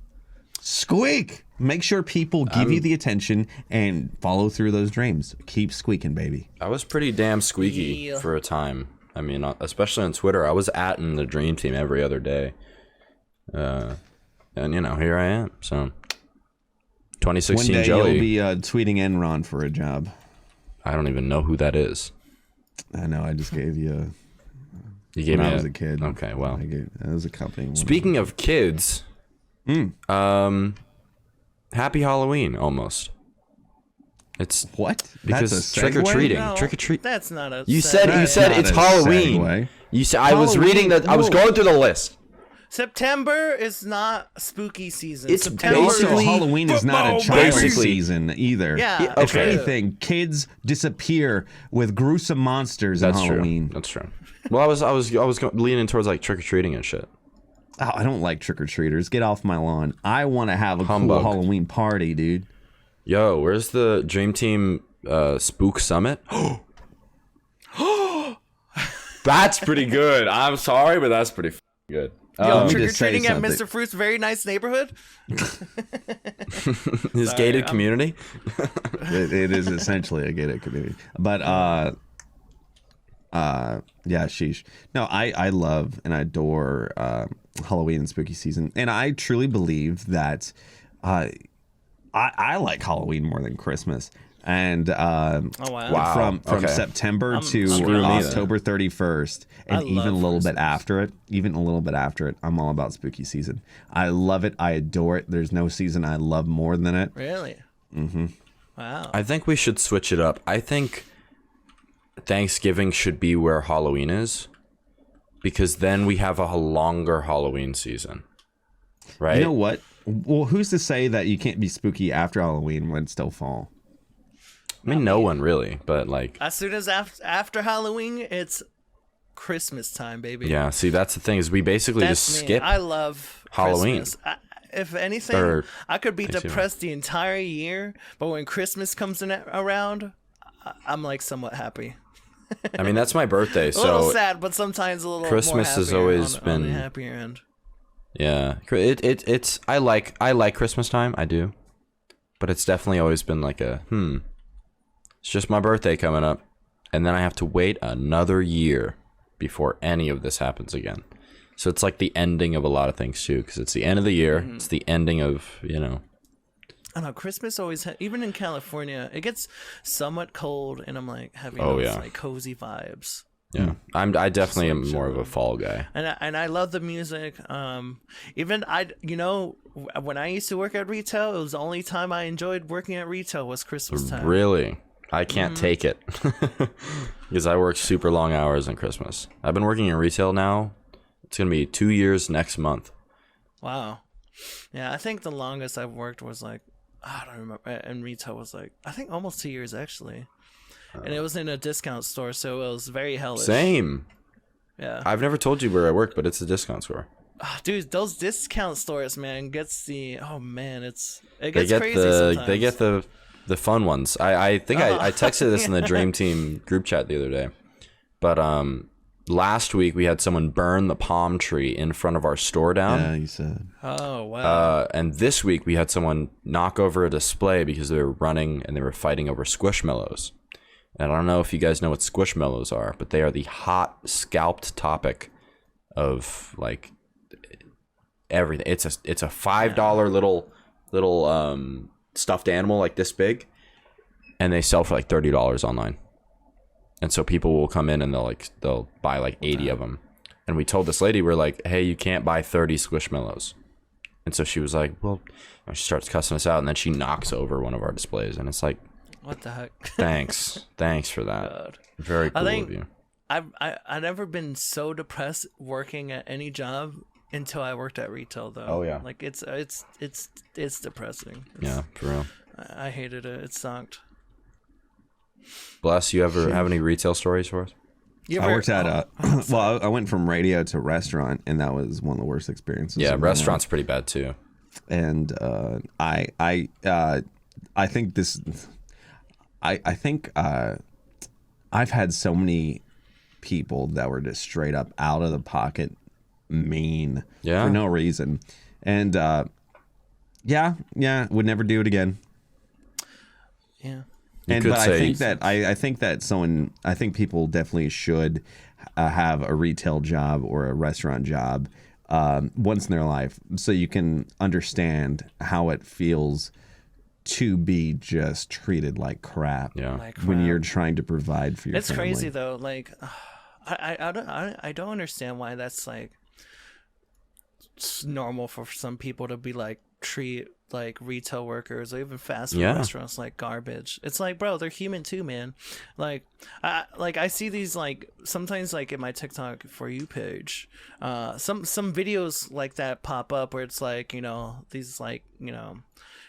Squeak. Make sure people give you the attention and follow through those dreams. Keep squeaking, baby. I was pretty damn squeaky for a time. I mean, especially on Twitter. I was in the dream team every other day. And, here I am. So, 2016 One day Joey. you'll be tweeting Enron for a job. I don't even know who that is. I know. I just gave you a... You gave when me I was a kid. Okay, well. That was a company. Speaking of kids, happy Halloween almost. It's what? Because trick or treating. No, trick or treat. That's not a. You said it's Halloween. Segue. You said I was reading that. I was going through the list. September is not spooky season. It's September also Halloween is not a child season either. Yeah. If okay. anything, kids disappear with gruesome monsters in Halloween. That's true. Well, I was leaning towards like trick or treating and shit. Oh, I don't like trick or treaters. Get off my lawn. I want to have a cool Halloween party, dude. Yo, where's the Dream Team Spook Summit? That's pretty good. I'm sorry, but that's pretty good. Yo, trick or treating at Mr. Fruit's very nice neighborhood. His gated community. It is essentially a gated community, but sheesh. No, I love and I adore Halloween and spooky season, and I truly believe that I like Halloween more than Christmas. And wow. from September to October 31st, and even a little bit after it, I'm all about spooky season. I love it. I adore it. There's no season I love more than it. Really? Mm-hmm. Wow. I think we should switch it up. I think Thanksgiving should be where Halloween is, because then we have a longer Halloween season. Right? You know what? Well, who's to say that you can't be spooky after Halloween when it's still fall? I mean, no one really, but like as soon as after Halloween, it's Christmas time, baby. Yeah, see, that's the thing is we basically just skip. I love Halloween. If anything, I could be depressed the entire year, but when Christmas comes around, I'm like somewhat happy. I mean, that's my birthday, so a little sad, but sometimes a little. Christmas more has always been on the happier end. Yeah, it's I like Christmas time, I do, but it's definitely always been like it's just my birthday coming up, and then I have to wait another year before any of this happens again. So it's like the ending of a lot of things too, because it's the end of the year. Mm-hmm. It's the ending of, I don't know. Christmas always, even in California, it gets somewhat cold, and I'm like having those like cozy vibes. Yeah, I definitely am more of a fall guy, and I love the music. Even when I used to work at retail, it was the only time I enjoyed working at retail was Christmas time. Really? I can't take it because I work super long hours on Christmas. I've been working in retail now. It's going to be 2 years next month. Wow. Yeah, I think the longest I've worked was like, I don't remember. And retail was like, I think almost 2 years actually. And it was in a discount store, so it was very hellish. Same. Yeah. I've never told you where I work, but it's a discount store. Dude, those discount stores, man, it gets crazy sometimes. They get the fun ones. I think I texted this in the Dream Team group chat the other day. But last week we had someone burn the palm tree in front of our store down. Yeah, you said. Oh, wow. And this week we had someone knock over a display because they were running and they were fighting over Squishmallows. And I don't know if you guys know what Squishmallows are, but they are the hot scalped topic of like everything. It's a $5 little stuffed animal like this big, and they sell for like $30 online. And so people will come in and they'll buy like 80 of them. And we told this lady, we're like, hey, you can't buy 30 Squishmallows. And so she was like, well, she starts cussing us out, and then she knocks over one of our displays, and it's like, what the heck? Thanks for that. God. Very cool of you. I've never been so depressed working at any job until I worked at retail, though. Oh yeah. Like it's depressing. Yeah, for real. I hated it. It sucked. Bless, you ever have any retail stories for us? I worked at I went from radio to restaurant, and that was one of the worst experiences. Yeah, restaurant's pretty bad too. And I think this. I think I've had so many people that were just straight up out of the pocket mean for no reason, and would never do it again. Yeah. I think people definitely should have a retail job or a restaurant job once in their life, so you can understand how it feels to be just treated like crap, when you're trying to provide for your family. It's crazy though. Like, I don't understand why that's like normal for some people to be like treat like retail workers or even fast food restaurants like garbage. It's like, bro, they're human too, man. Like I see these like sometimes like in my TikTok For You page, some videos like that pop up where it's like, these like,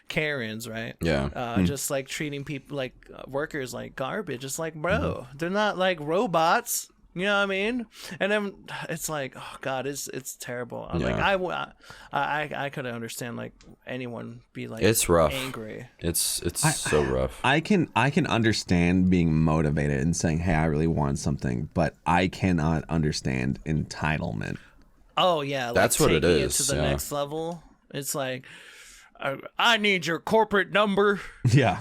Karens, right? Yeah. Just like treating people like workers like garbage. It's like, bro, they're not like robots. You know what I mean? And then it's like, oh god, it's terrible. I'm like, I could understand like anyone be like, it's rough, angry. It's so rough. I can understand being motivated and saying, hey, I really want something, but I cannot understand entitlement. Oh yeah, like that's what it is. It to the next level. It's like, I need your corporate number. Yeah,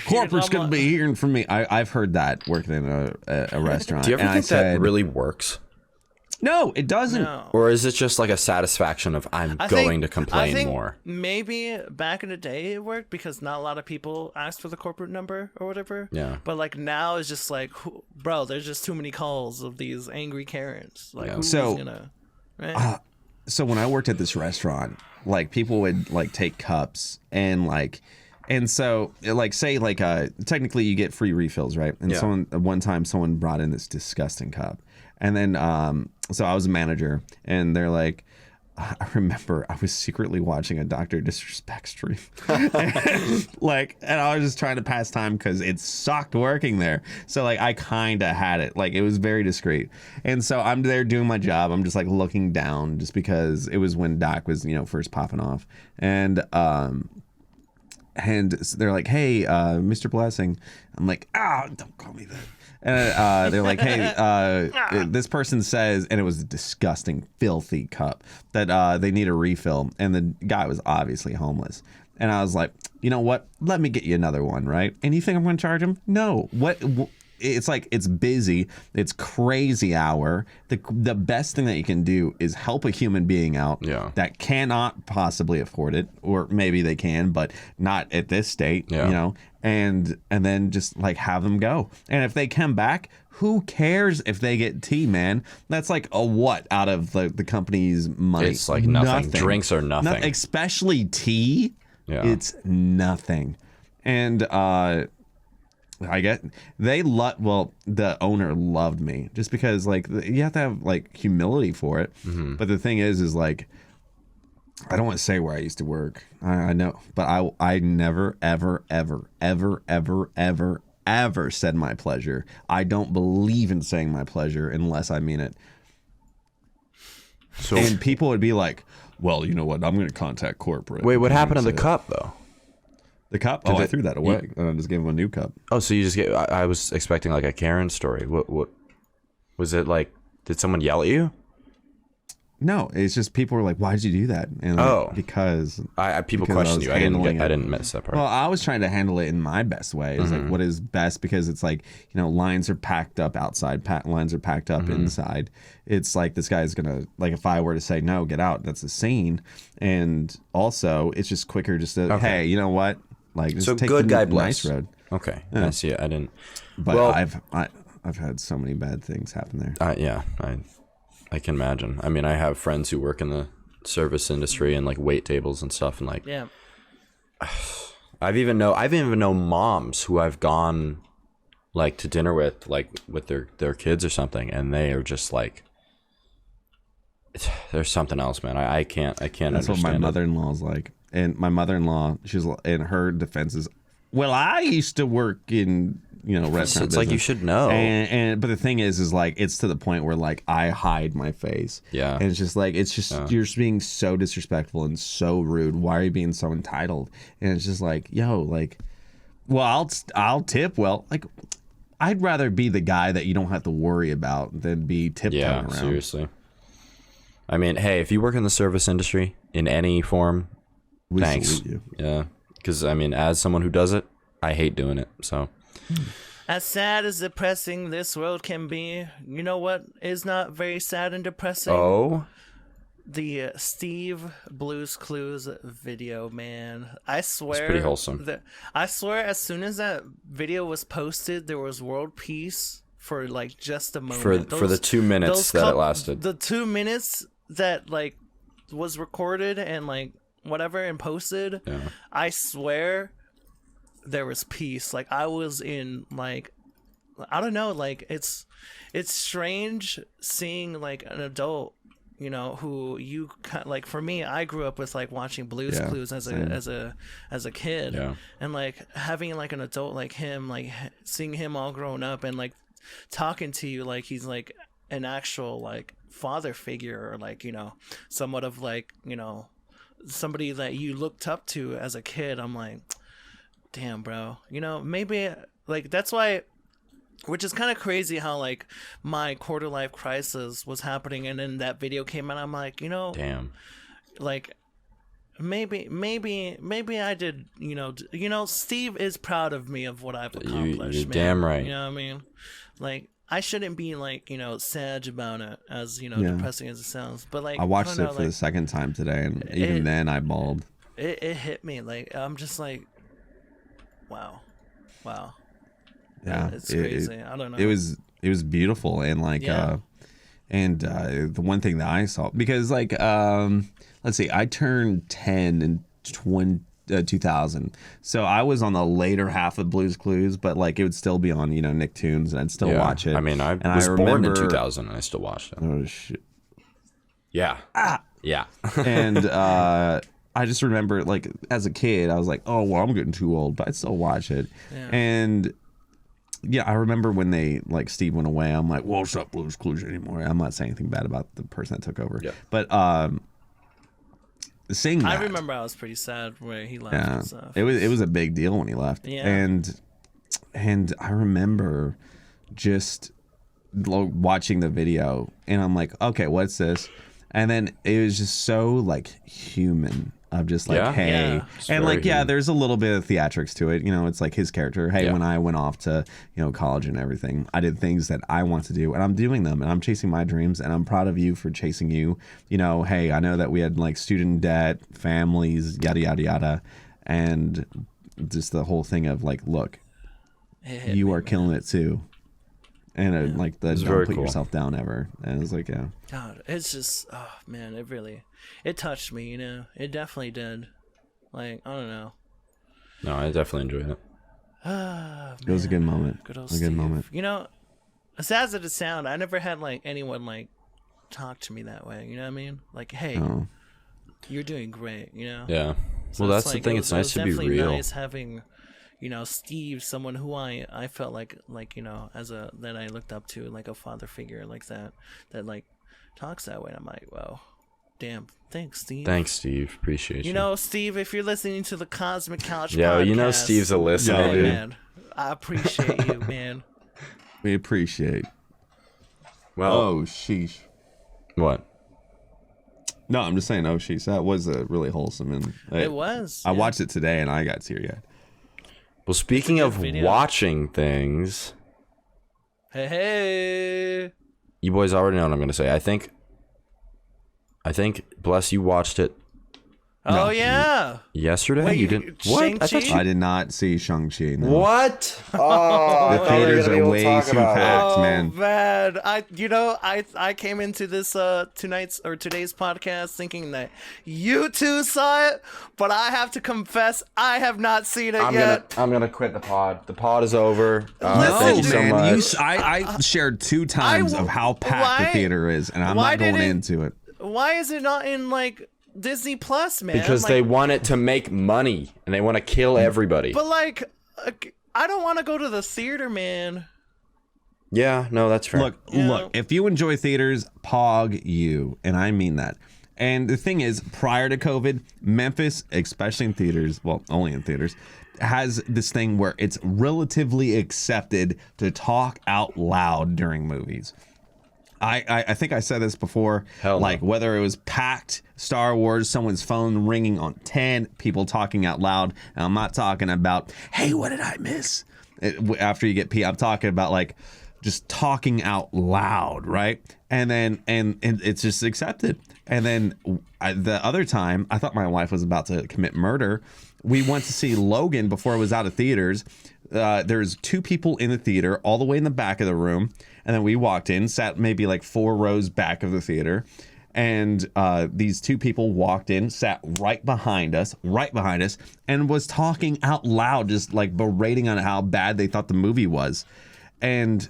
corporate's gonna be hearing from me. I've heard that working in a restaurant. Do you ever think that really works? No, it doesn't. No. Or is it just like a satisfaction of I think, to complain more? Maybe back in the day it worked because not a lot of people asked for the corporate number or whatever. Yeah. But like now it's just like, bro, there's just too many calls of these angry Karens. Like who's gonna, right? So when I worked at this restaurant, like people would like take cups and like. And so, like, say, like, technically you get free refills, right? And one time someone brought in this disgusting cup. And then, so I was a manager, and they're like, I remember I was secretly watching a Dr. Disrespect stream. and I was just trying to pass time because it sucked working there. So, like, I kind of had it. Like, it was very discreet. And so I'm there doing my job. I'm just, like, looking down just because it was when Doc was, first popping off. And they're like, hey, Mr. Blessing. I'm like, don't call me that. And they're like, hey, this person says, and it was a disgusting, filthy cup, that they need a refill. And the guy was obviously homeless. And I was like, you know what? Let me get you another one, right? And you think I'm going to charge him? No. What? It's like, it's busy. It's crazy hour. The best thing that you can do is help a human being out that cannot possibly afford it, or maybe they can, but not at this state, and then just like have them go. And if they come back, who cares if they get tea, man? That's like a what out of the company's money? It's like nothing. Drinks are nothing. Especially tea. Yeah. It's nothing. And I get the owner loved me just because like you have to have like humility for it. Mm-hmm. But the thing is like, I don't want to say where I used to work. I know, but I never, ever, ever, ever, ever, ever, ever said my pleasure. I don't believe in saying my pleasure unless I mean it. And people would be like, well, you know what? I'm going to contact corporate. Wait, what happened to the cup though? The cup? I threw that away. I just gave him a new cup. Oh, so you just get? I was expecting like a Karen story. What was it like? Did someone yell at you? No, it's just people were like, "Why did you do that?" And like, because people question you. I didn't miss that part. Well, I was trying to handle it in my best way. It's like what is best, because it's like, lines are packed up outside, lines are packed up inside. It's like this guy's gonna, like, if I were to say no, get out, that's a scene. And also, it's just quicker just to hey, you know what? Like, just take good the guy nice road. Okay, yeah. I see it. I didn't. But well, I've had so many bad things happen there. I can imagine. I mean, I have friends who work in the service industry and like wait tables and stuff, and like, I've even known moms who I've gone like to dinner with, like with their kids or something, and they are just like, there's something else, man. I can't. That's understand what my mother-in-law's like. And my mother-in-law, she's in her defense is, well, I used to work in restaurant It's business. like, you should know. But the thing is like, it's to the point where like I hide my face. Yeah. And it's just like, you're just being so disrespectful and so rude. Why are you being so entitled? And it's just like, yo, like, well, I'll tip. Well, like, I'd rather be the guy that you don't have to worry about than be tiptoeing around. Yeah, seriously. I mean, hey, if you work in the service industry in any form, thanks. Salute you. Yeah. Because, I mean, as someone who does it, I hate doing it, so. As sad as depressing this world can be, you know what is not very sad and depressing? Oh? The Steve Blue's Clues video, man. I swear. It's pretty wholesome. I swear, as soon as that video was posted, there was world peace for like just a moment. For the 2 minutes that it lasted. The 2 minutes that like was recorded and like whatever and posted. Yeah. I swear there was peace. Like I was in like, I don't know, like it's strange seeing like an adult, who you like, for me, I grew up with like watching Blue's Clues as a kid, and like having like an adult like him, like seeing him all grown up and like talking to you like he's like an actual like father figure, or like somewhat of like somebody that you looked up to as a kid. I'm like, damn, bro, maybe like that's why, which is kind of crazy how like my quarter life crisis was happening and then that video came out. I'm like, damn, like maybe I did, Steve is proud of me of what I've accomplished. You're damn right. You know what I mean? Like I shouldn't be like, sad about it, as depressing as it sounds. But like I watched it for the second time today, and even then I bawled. It hit me. Like, I'm just like, wow. Yeah, it's crazy. I don't know. It was beautiful, and like the one thing that I saw, because like let's see, I turned 10 in 2000, so I was on the later half of Blue's Clues, but like it would still be on Nicktoons, and I'd still watch it. I mean, I was born in 2000 and I still watched it. Oh shit. Yeah. Yeah. And I just remember, like, as a kid, I was like, oh well, I'm getting too old, but I'd still watch it. And yeah, I remember when Steve went away, I'm like, well, it's not Blue's Clues anymore. I'm not saying anything bad about the person that took over. Yeah. But seeing that, I remember I was pretty sad where he left and stuff. It was a big deal when he left. Yeah. And I remember just watching the video, and I'm like, okay, what's this? And then it was just so like human. Of just like, hey, and like, there's a little bit of theatrics to it. It's like his character. Hey, when I went off to, college and everything, I did things that I want to do, and I'm doing them, and I'm chasing my dreams, and I'm proud of you for chasing you. Hey, I know that we had like student debt, families, yada, yada, yada. And just the whole thing of like, look, you are killing it too. And like, don't put yourself down ever. And it was like, God, it's just, oh man, it touched me, it definitely did. Like, I don't know. No, I definitely enjoyed it. It was a good moment. Good old Steve. Moment. As sad as it sounds, I never had like anyone like talk to me that way. You know what I mean? Like, hey, you're doing great. Yeah. So well, that's the thing. It's nice to be real. Nice having, Steve, someone who I felt like that I looked up to, like a father figure like that like talks that way. And I'm like, wow. Damn. Thanks, Steve. Thanks, Steve. Appreciate you. Steve, if you're listening to the Cosmic Couch podcast, Steve's a listener, dude. Man, I appreciate you, man. We appreciate. Well, oh, sheesh. What? No, I'm just saying, oh, sheesh. That was a really wholesome. And it was. I watched it today, and I got teary-eyed. Well, speaking of watching things. Hey. You boys already know what I'm going to say. I think, Bless, you watched it. Oh, yeah. Yesterday? Wait, you didn't? What? I did not see Shang-Chi. No. What? Oh, the theaters are way too packed, man. Oh, man. I came into this today's podcast thinking that you two saw it, but I have to confess, I have not seen it yet. I'm gonna quit the pod. The pod is over. Thank you so much. I shared 2 times of how packed the theater is, and I'm not going into it. Why is it not in like Disney Plus, man? Because they want it to make money and they want to kill everybody. But like, I don't want to go to the theater, man. Yeah, no, that's fair. Look, if you enjoy theaters, pog you, and I mean that. And the thing is, prior to COVID, Memphis, especially in theaters, well, only in theaters, has this thing where it's relatively accepted to talk out loud during movies. I think I said this before, whether it was packed Star Wars, someone's phone ringing on 10, people talking out loud, and I'm not talking about, hey, what did I miss? After you get pee, I'm talking about like just talking out loud, right? And it's just accepted. And then the other time, I thought my wife was about to commit murder. We went to see Logan before it was out of theaters. There's 2 people in the theater, all the way in the back of the room. And then we walked in, sat maybe like 4 rows back of the theater. And these 2 people walked in, sat right behind us, and was talking out loud, just like berating on how bad they thought the movie was. And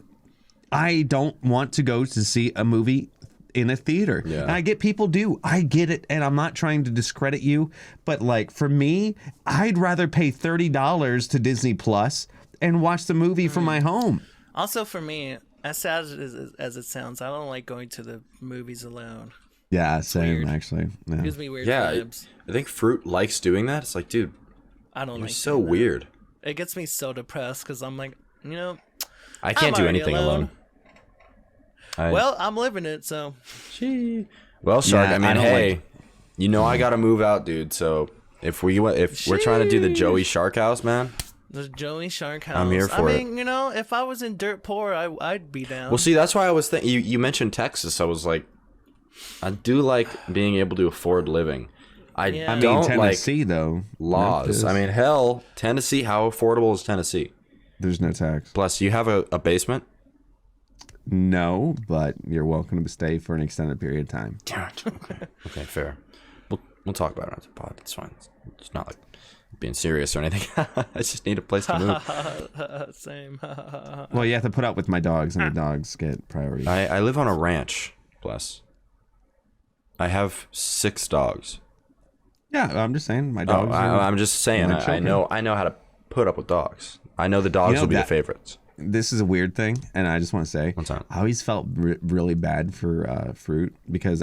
I don't want to go to see a movie in a theater. Yeah. And I get people do. I get it. And I'm not trying to discredit you. But like for me, I'd rather pay $30 to Disney Plus and watch the movie from my home. Also for me, as sad as it sounds, I don't like going to the movies alone. Yeah, same actually. Yeah. It gives me weird vibes. I think Fruit likes doing that. It's like, dude, I don't like so weird. It gets me so depressed because I'm like, I can't do anything alone. Well, I'm living it, so. Well, Shark, I mean, hey, I gotta move out, dude. So if we're trying to do the Joey Shark house, man. The Joey Shark House. I'm here for it. I mean, you know, if I was in dirt poor, I'd be down. Well, see, that's why I was thinking. You mentioned Texas. I was like, I do like being able to afford living. I don't Tennessee, like though. laws. Memphis. I mean, hell, Tennessee. How affordable is Tennessee? There's no tax. Bless, you have a basement? No, but you're welcome to stay for an extended period of time. Okay, fair. We'll talk about it after the pod. It's fine. It's not like being serious or anything. I just need a place to move. Same. Well, you have to put up with my dogs, and the dogs get priority. I live on a ranch, Bless. I have 6 dogs. Yeah, I'm just saying my dogs. I'm just saying. I know how to put up with dogs. I know the dogs will be the favorites. This is a weird thing, and I just want to say, what's that? I always felt really bad for Fruit because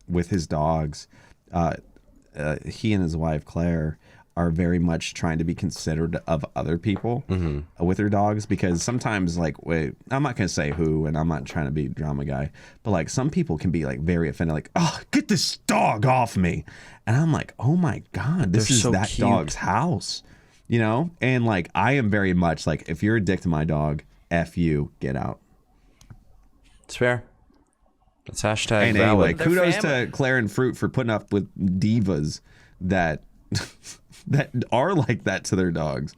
with his dogs, he and his wife Claire are very much trying to be considerate of other people with their dogs, because sometimes, like, I'm not gonna say who, and I'm not trying to be a drama guy, but like some people can be like very offended, like, oh, get this dog off me, and I'm like, oh my god, this is so that cute. Dog's house, you know. And like, I am very much like, if you're a dick to my dog, F you, get out. It's fair. It's hashtag and valid. Anyway, kudos to Claire and Fruit for putting up with divas that that are like that to their dogs.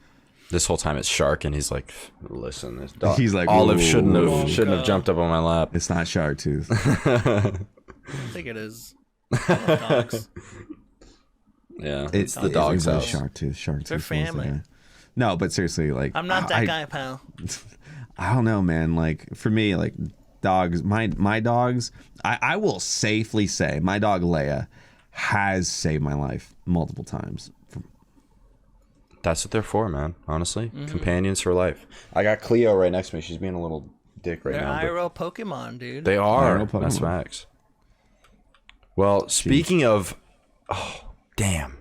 This whole time it's Shark, and he's like, listen, this dog. He's like, Olive shouldn't have jumped up on my lap. It's not Shark Tooth. I think it is. Dogs. Yeah, it's the dog's house. Shark Tooth. They're family. No, but seriously, like, I'm not that guy, pal. I don't know, man. Like, for me, like, dogs, my dogs, I will safely say my dog Leia has saved my life multiple times. That's what they're for, man. Honestly, companions for life. I got Cleo right next to me. She's being a little dick right now. They're IRL Pokemon, dude. They are. That's facts. Well, speaking of, damn,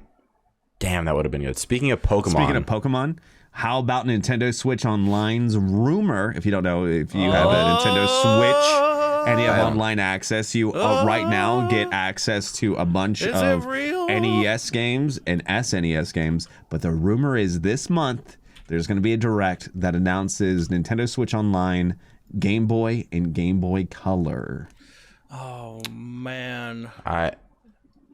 that would have been good. Speaking of Pokemon. How about Nintendo Switch Online's rumor? If you don't know, if you have a Nintendo Switch and you have online access, you right now get access to a bunch of NES games and SNES games. But the rumor is this month there's going to be a direct that announces Nintendo Switch Online, Game Boy, and Game Boy Color. Oh man, I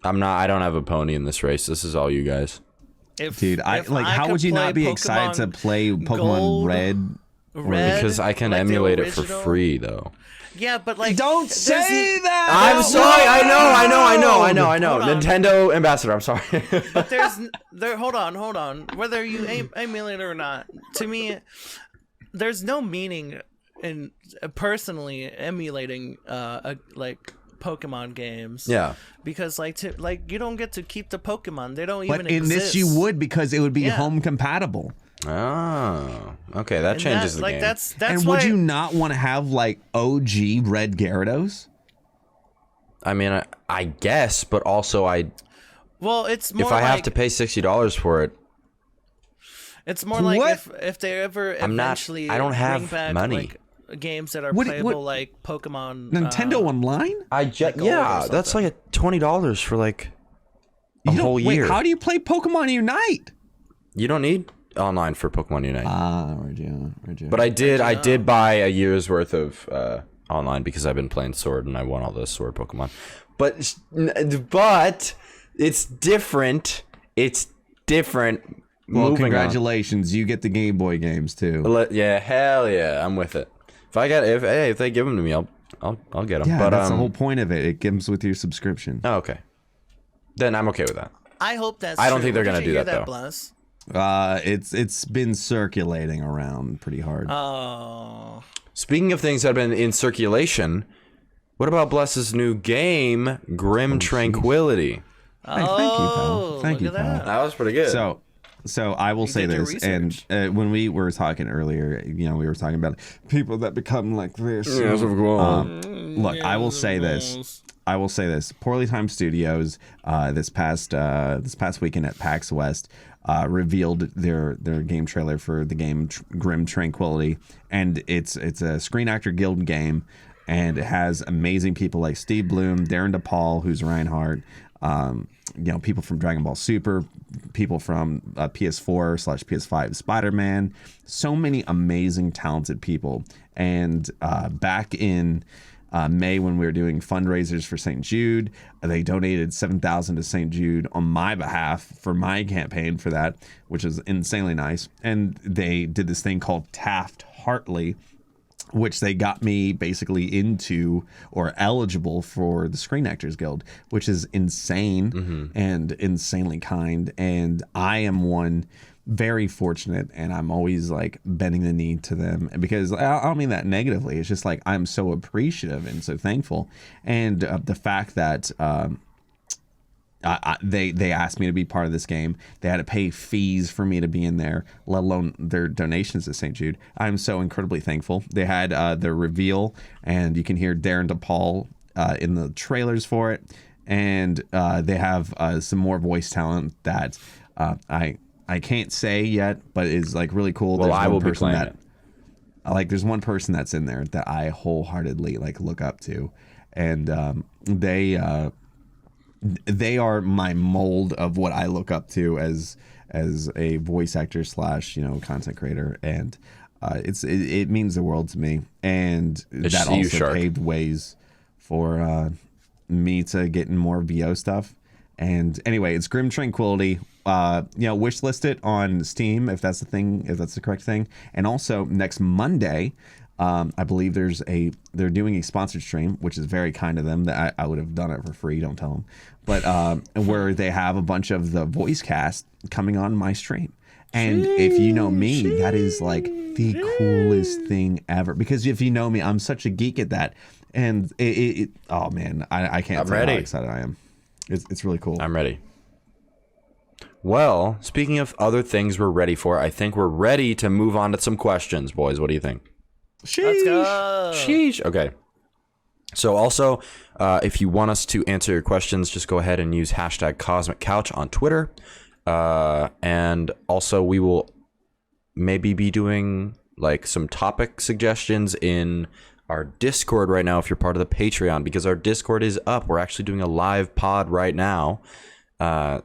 don't have a pony in this race. This is all you guys. Dude, how would you not be excited to play Pokemon Gold, Red? Because I can emulate it for free, though. Yeah, but like, don't say that. I'm sorry. I know. Nintendo ambassador. I'm sorry. But hold on. Whether you emulate it or not, to me, there's no meaning in personally emulating like Pokemon games. Yeah. Because you don't get to keep the Pokemon. They don't even exist. In this you would, because it would be home compatible. Oh. Okay, that changes the game. That's and would you not want to have like OG Red Gyarados? I mean, I guess, but also well, it's more if I have to pay $60 for it. It's more like if they ever eventually I don't have bring back, money. Like, games that are playable like Pokemon Nintendo Online. That's like $20 for like a whole year. Wait, how do you play Pokemon Unite? You don't need online for Pokemon Unite. Right. But I did buy a year's worth of online because I've been playing Sword and I want all the Sword Pokemon. But it's different. It's different. Well, congratulations! You get the Game Boy games too. Yeah, hell yeah, I'm with it. If they give them to me, I'll get them. Yeah, but that's the whole point of it. It comes with your subscription. Oh, okay. Then I'm okay with that. I hope that's. I don't think they're gonna do that though. Bless? It's been circulating around pretty hard. Oh. Speaking of things that have been in circulation, what about Bless's new game, Grim Tranquility? Thank you, pal. Thank you, pal. That was pretty good. So I will say this, and when we were talking earlier, we were talking about people that become like this. Yes, of course. Look, I will say this. Poorly Timed Studios this past weekend at PAX West revealed their game trailer for the game Grim Tranquility, and it's a Screen Actor Guild game, and it has amazing people like Steve Bloom, Darren DePaul, who's Reinhardt, people from Dragon Ball Super, people from PS4/PS5 Spider-Man, so many amazing, talented people. And back in May, when we were doing fundraisers for St. Jude, they donated $7,000 to St. Jude on my behalf for my campaign for that, which is insanely nice. And they did this thing called Taft-Hartley, which they got me basically into or eligible for the Screen Actors Guild, which is insane and insanely kind. And I am one very fortunate, and I'm always like bending the knee to them, because I don't mean that negatively. It's just like I'm so appreciative and so thankful. And the fact that they asked me to be part of this game. They had to pay fees for me to be in there, let alone their donations to St. Jude. I'm so incredibly thankful. They had the reveal, and you can hear Darren DePaul in the trailers for it. And they have some more voice talent that I can't say yet, but is like really cool. Well, I will be playing it. There's one person that's in there that I wholeheartedly like look up to, and they are my mold of what I look up to as a voice actor / content creator, and it means the world to me. And that also paved ways for me to get in more VO stuff. And anyway, it's Grim Tranquility. Wish list it on Steam if that's the thing, if that's the correct thing. And also next Monday, I believe they're doing a sponsored stream, which is very kind of them. That I would have done it for free. Don't tell them. But where they have a bunch of the voice cast coming on my stream. And if you know me, that is like the coolest thing ever. Because if you know me, I'm such a geek at that. And oh man, I can't tell you how excited I am. It's really cool. I'm ready. Well, speaking of other things we're ready for, I think we're ready to move on to some questions, boys. What do you think? Sheesh. Let's go. Sheesh. Okay. So also, if you want us to answer your questions, just go ahead and use #CosmicCouch on Twitter. And also, we will maybe be doing like some topic suggestions in our Discord right now if you're part of the Patreon, because our Discord is up. We're actually doing a live pod right now,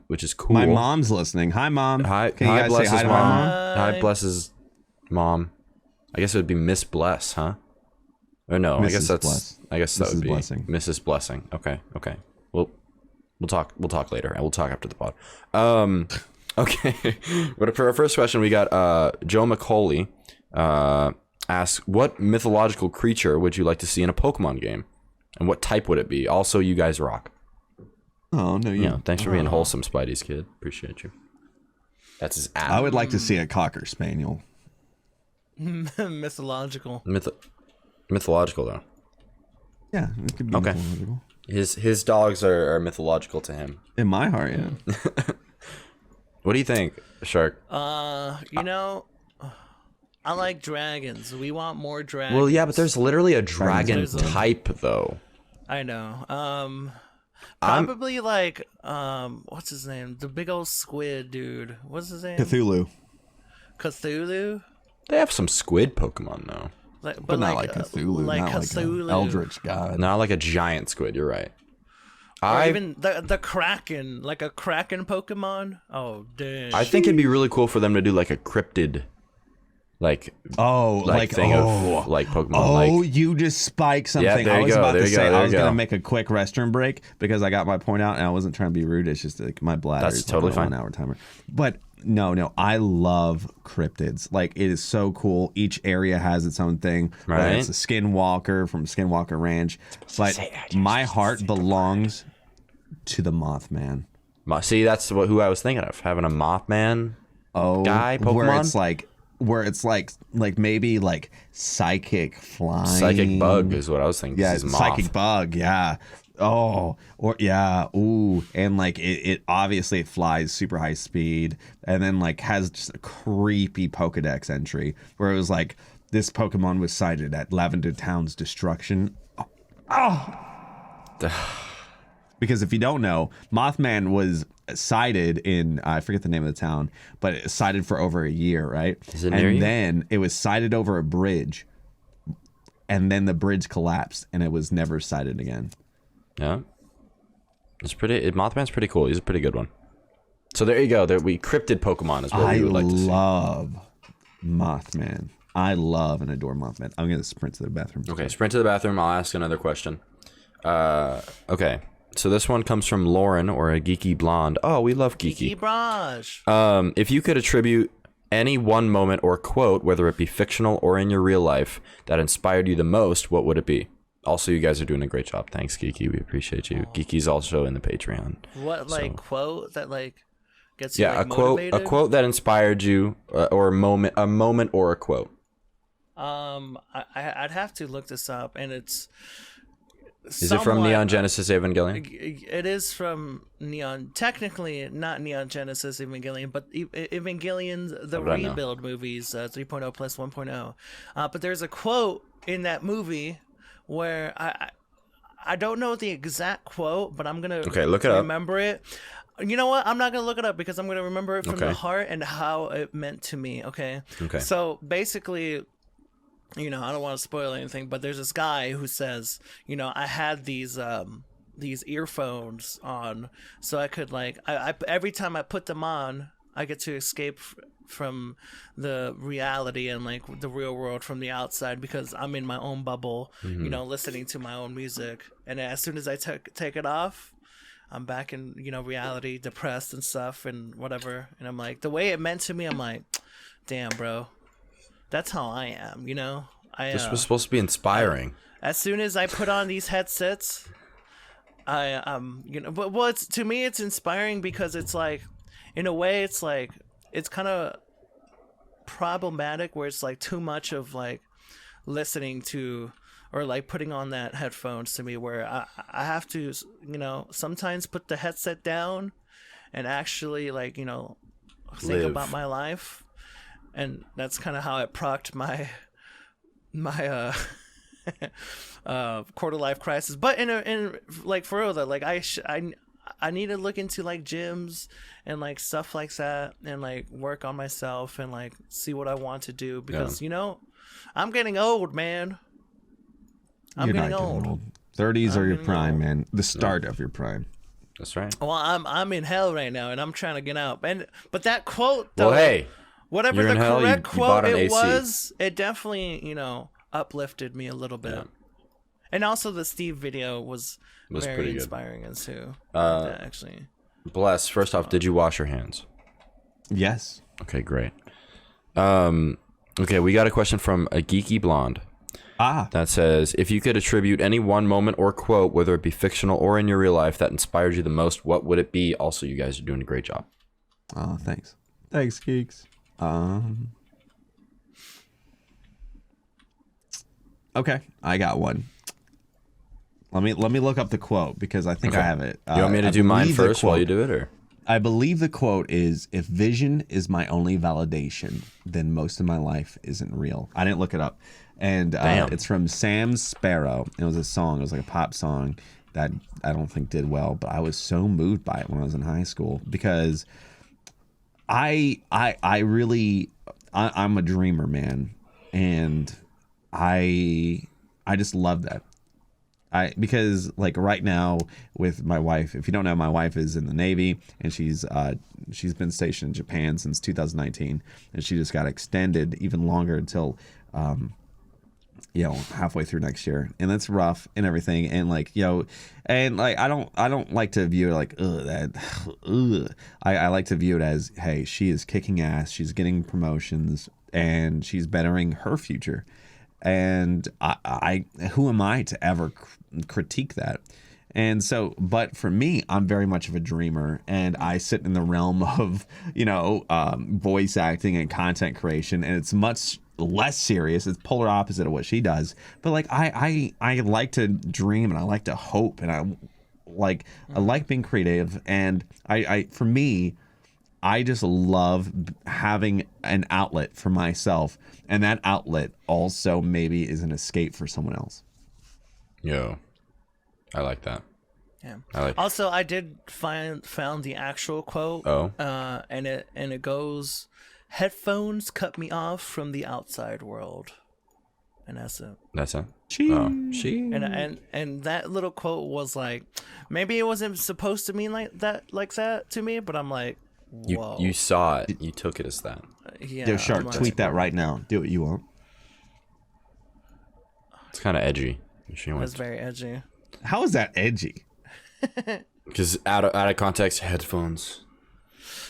which is cool. My mom's listening. Hi, Mom. Hi, Can you guys say hi to my mom? Hi, Bless's mom. I guess it would be Miss Bless, huh? Or no, Mrs. I guess that's Bless. I guess that Mrs. would be Blessing. Mrs. Blessing. Okay. We'll talk later, and we'll talk after the pod. Okay. But for our first question, we got Joe McCauley asks, what mythological creature would you like to see in a Pokemon game, and what type would it be? Also, you guys rock. Oh no, Thanks for being wholesome, Spidey's kid. Appreciate you. That's his app. I would like to see a Cocker Spaniel. Mythological. Mythological though. Yeah, it could be mythological. His dogs are mythological to him. In my heart, yeah. What do you think, Shark? I like dragons. We want more dragons. Well, yeah, but there's literally a dragon type though. I know. Probably like what's his name? The big old squid dude. What's his name? Cthulhu. Cthulhu? They have some squid Pokemon though. But not like Cthulhu. Like not Cthulhu. Like Eldritch god. Not like a giant squid, you're right. Or even the Kraken, like a Kraken Pokemon. Oh, dang. I think it'd be really cool for them to do like a cryptid thing of like Pokemon. Oh, you just spiked something. Yeah, there I you was go, about there to you say go, there I was you go. gonna make a quick restroom break because I got my point out and I wasn't trying to be rude. It's just like my bladder. That's totally fine. 1 hour timer. But no, I love cryptids. Like, it is so cool. Each area has its own thing. Right. It's a Skinwalker from Skinwalker Ranch. But my heart belongs to the Mothman. See, that's who I was thinking of, having a Mothman guy Pokemon. Where it's like maybe like psychic flying. Psychic bug is what I was thinking. Yeah, psychic bug. Yeah. Oh, or yeah. Ooh, and like it obviously it flies super high speed, and then like has just a creepy Pokedex entry where it was like this Pokemon was sighted at Lavender Town's destruction. Because if you don't know, Mothman was sighted in I forget the name of the town, but it sighted for over a year, right? Is it near you? Then it was sighted over a bridge, and then the bridge collapsed, and it was never sighted again. Yeah. Mothman's pretty cool. He's a pretty good one. So there you go. We cryptid Pokemon is what we would like to see. I love Mothman. I love and adore Mothman. I'm gonna sprint to the bathroom. Okay, sprint to the bathroom. I'll ask another question. Okay. So this one comes from Lauren, or a geeky blonde. Oh, we love geeky. Geeky Braj. If you could attribute any one moment or quote, whether it be fictional or in your real life, that inspired you the most, what would it be? Also, you guys are doing a great job. Thanks, Geeky. We appreciate you. Geeky's also in the Patreon. What quote that gets you motivated? A quote that inspired you, or a moment or a quote. I'd have to look this up, and it's. Is it from Neon Genesis Evangelion? It is from Neon. Technically, not Neon Genesis Evangelion, but Evangelion's the rebuild movies, 3.0 plus 1.0. But there's a quote in that movie where I don't know the exact quote, but I'm gonna look it remember it. You know what? I'm not gonna look it up because I'm gonna remember it from the heart and how it meant to me. Okay. So basically, I don't want to spoil anything, but there's this guy who says, I had these earphones on, so I could I every time I put them on, I get to escape from the reality and the real world from the outside because I'm in my own bubble, listening to my own music. And as soon as I take it off, I'm back in, reality, depressed and stuff and whatever. And I'm like, the way it meant to me, I'm like, damn, bro. That's how I am, This was supposed to be inspiring. As soon as I put on these headsets, to me it's inspiring because it's in a way it's kind of problematic where it's too much of listening to or putting on that headphones to me where I have to, sometimes put the headset down and actually think about my life. And that's kind of how it procked my quarter life crisis. But in for real though, I need to look into gyms and stuff like that and work on myself and see what I want to do because I'm getting old, man. I'm getting old. 30s are your prime, man. The start of your prime. That's right. Well, I'm in hell right now and I'm trying to get out. But that quote though. Well, hey. Whatever the correct quote it was, it definitely, uplifted me a little bit. Yeah. And also the Steve video was very inspiring as too. Actually. Bless, first off, did you wash your hands? Yes. Okay, great. Okay, we got a question from a geeky blonde. That says, if you could attribute any one moment or quote, whether it be fictional or in your real life, that inspires you the most, what would it be? Also, you guys are doing a great job. Oh, thanks. Thanks, geeks. Okay, I got one. Let me look up the quote because I think I have it. You want me to do mine first while you do it, or? I believe the quote is, "If vision is my only validation, then most of my life isn't real." I didn't look it up, and it's from Sam Sparrow. It was a song. It was a pop song that I don't think did well, but I was so moved by it when I was in high school because I'm a dreamer, man, and I just love that. Because right now with my wife, if you don't know, my wife is in the Navy and she's been stationed in Japan since 2019, and she just got extended even longer until halfway through next year, and that's rough and everything. And I don't like to view it I like to view it as, hey, she is kicking ass, she's getting promotions, and she's bettering her future. And I who am I to ever critique that? And so, but for me, I'm very much of a dreamer, and I sit in the realm of voice acting and content creation, and it's much less serious. It's polar opposite of what she does. But I like to dream, and I like to hope, and I like being creative. And for me, I just love having an outlet for myself, and that outlet also maybe is an escape for someone else. Yo, I like that. Yeah. Also, I did found the actual quote. Oh. And it goes, "Headphones cut me off from the outside world," and that's it. That's it. Cheese. And that little quote was like, maybe it wasn't supposed to mean like that to me, but I'm like, whoa. You saw it. You took it as that. Yeah. Yo, Shark, tweet that right now. Do what you want. It's kind of edgy. That's very edgy. How is that edgy? Because out of context, headphones.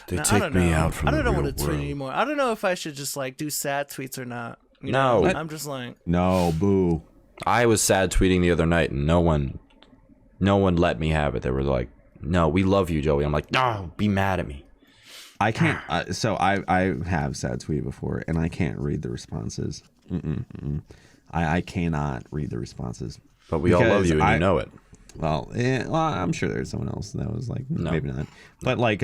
They take me out from the real world. I don't know what to tweet anymore. I don't know if I should just like do sad tweets or not. No. I'm just like, no, boo. I was sad tweeting the other night, and no one let me have it. They were like, "No, we love you, Joey." I'm like, "No, be mad at me." I can't. So I have sad tweeted before, and I can't read the responses. I cannot read the responses. But we all love you, and you know it. Well, I'm sure there's someone else that was like, maybe not. But like,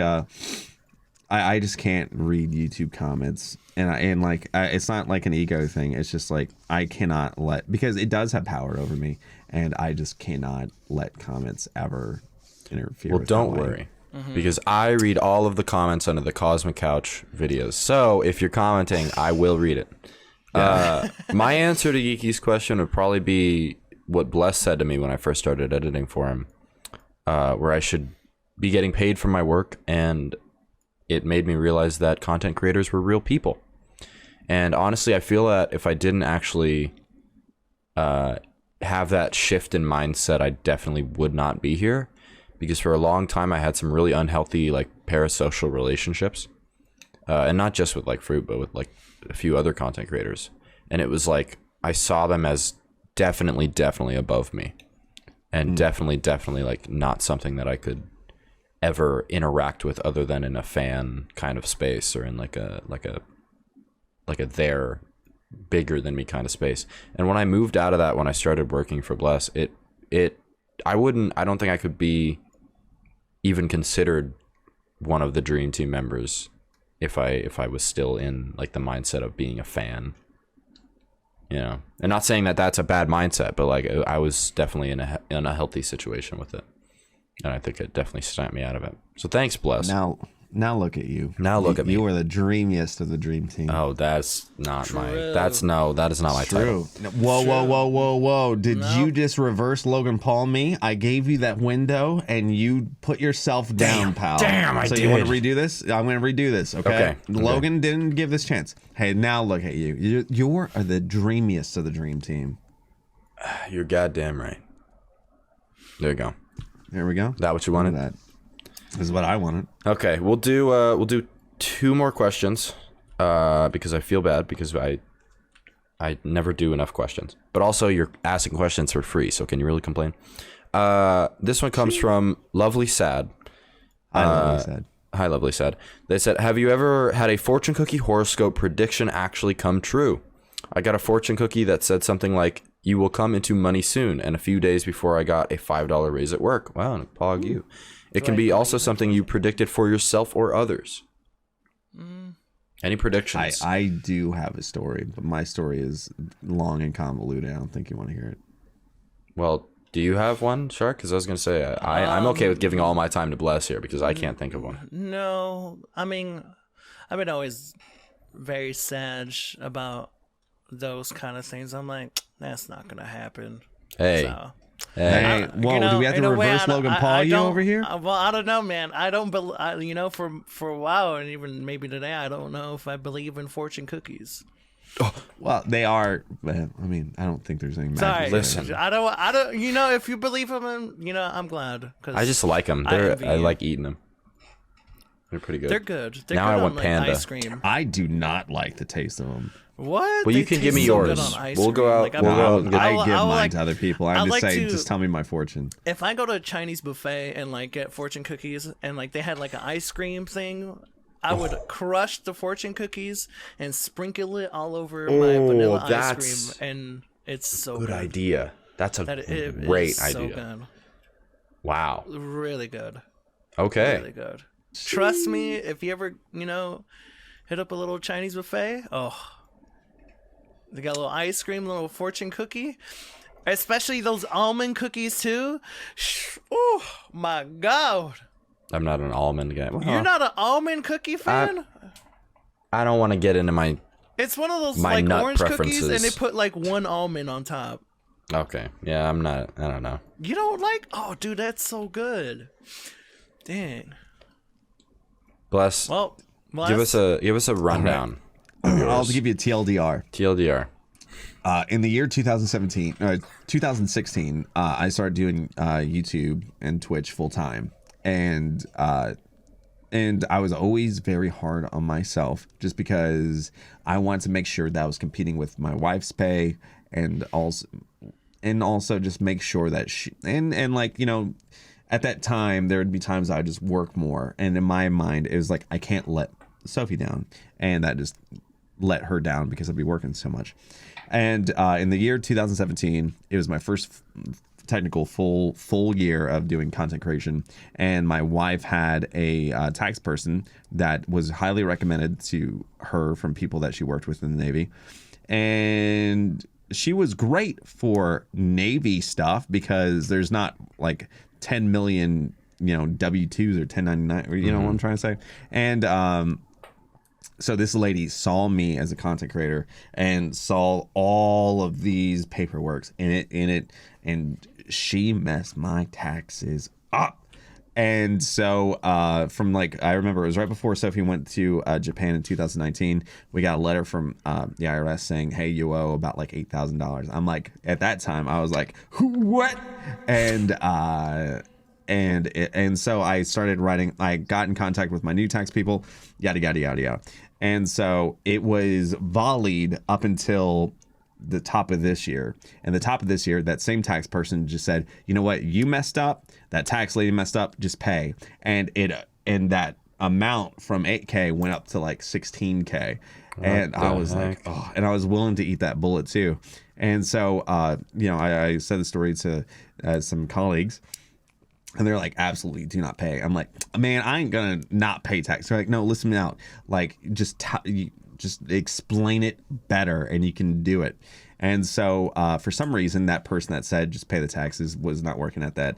I just can't read YouTube comments, and like, it's not like an ego thing. It's just like I cannot because it does have power over me, and I just cannot let comments ever interfere. Well, don't worry, because I read all of the comments under the Cosmic Couch videos. So if you're commenting, I will read it. Yeah. My answer to Geeky's question would probably be what Bless said to me when I first started editing for him, where I should be getting paid for my work, and it made me realize that content creators were real people. And honestly, I feel that if I didn't actually have that shift in mindset, I definitely would not be here, because for a long time I had some really unhealthy like parasocial relationships, and not just with like Fruit, but with like a few other content creators. And it was like I saw them as definitely above me, and definitely like not something that I could ever interact with other than in a fan kind of space, or in like a they're bigger than me kind of space. And when I moved out of that, when I started working for Bless, I don't think I could be even considered one of the dream team members if I was still in like the mindset of being a fan, you know. And not saying that that's a bad mindset, but like I was definitely in a healthy situation with it, and I think it definitely snapped me out of it. So thanks, Bless. Now look at you. Now look at me. You are the dreamiest of the dream team. Oh, that's not that is not my title. Whoa. Did you just reverse Logan Paul me? I gave you that window and you put yourself down, pal. Damn, I did. So you want to redo this? I'm going to redo this, okay? Logan didn't give this chance. Hey, now look at you. You are the dreamiest of the dream team. You're goddamn right. There you go. There we go. That what you wanted? That is what I wanted. Okay, we'll do 2 more questions, because I feel bad because I never do enough questions. But also you're asking questions for free, so can you really complain? This one comes from Lovely Sad. Hi, Lovely Sad. They said, have you ever had a fortune cookie horoscope prediction actually come true? I got a fortune cookie that said something like, "You will come into money soon," and a few days before I got a $5 raise at work. Wow, pog you. It can be also something you predicted for yourself or others. Any predictions? I do have a story, but my story is long and convoluted. I don't think you want to hear it. Well, do you have one, Shark? Because I was going to say, I'm okay with giving all my time to Bless here, because I can't think of one. No, I mean, I've been always very sad about those kind of things. I'm like, that's not going to happen. Hey. So. Hey, do we have to reverse Logan Paul you over here? Well, I don't know, man. I don't believe, for a while, and even maybe today, I don't know if I believe in fortune cookies. Oh, well, they are. I mean, I don't think there's any magic. Sorry, listen. I don't. If you believe in them, I'm glad. Cause I just like them. I like eating them. They're pretty good. They're good. They're now good I want on, panda. Ice cream. I do not like the taste of them. What? Well, you can give me yours. We'll go out. I give mine to other people. I'm just saying, just tell me my fortune. If I go to a Chinese buffet and like get fortune cookies and like they had like an ice cream thing, I would crush the fortune cookies and sprinkle it all over my vanilla ice cream, and it's so good. Good idea. That's a great idea. So good. Wow. Really good. Okay. Really good. Trust me, if you ever hit up a little Chinese buffet, they got a little ice cream, a little fortune cookie, especially those almond cookies too. Oh my God! I'm not an almond guy. You're not an almond cookie fan? I don't want to get into my It's one of those My like nut orange cookies, preferences. and they put like one almond on top. Okay. Yeah, I don't know. You don't like? Oh, dude, that's so good. Dang. Bless. Well, give us a rundown. I'll give you a TLDR. TLDR. In the year 2016, I started doing YouTube and Twitch full time, and I was always very hard on myself just because I wanted to make sure that I was competing with my wife's pay, and also just make sure that she and like, you know, at that time there would be times I would just work more, and in my mind it was like I can't let Sophie down, and that just let her down because I'd be working so much. And in the year 2017, it was my first technical full year of doing content creation, and my wife had a tax person that was highly recommended to her from people that she worked with in the Navy, and she was great for Navy stuff because there's not like 10 million, you know, W-2s or 1099, or you know what I'm trying to say. And so this lady saw me as a content creator and saw all of these paperworks in it, and she messed my taxes up. And so from like, I remember it was right before Sophie went to Japan in 2019, we got a letter from the IRS saying, hey, you owe about like $8,000. I'm like, at that time I was like, what? And so I started writing. I got in contact with my new tax people, yada yada yada yada. And so it was volleyed up until the top of this year. And the top of this year, that same tax person just said, you know what, you messed up, that tax lady messed up, just pay. And that amount from 8K went up to like 16K. And I was like, oh, and I was willing to eat that bullet too. And so, you know, I said the story to some colleagues, and they're like, absolutely do not pay. I'm like, man, I ain't gonna not pay tax. They're like, no, listen me out. Like, just explain it better and you can do it. And so for some reason, that person that said just pay the taxes was not working at that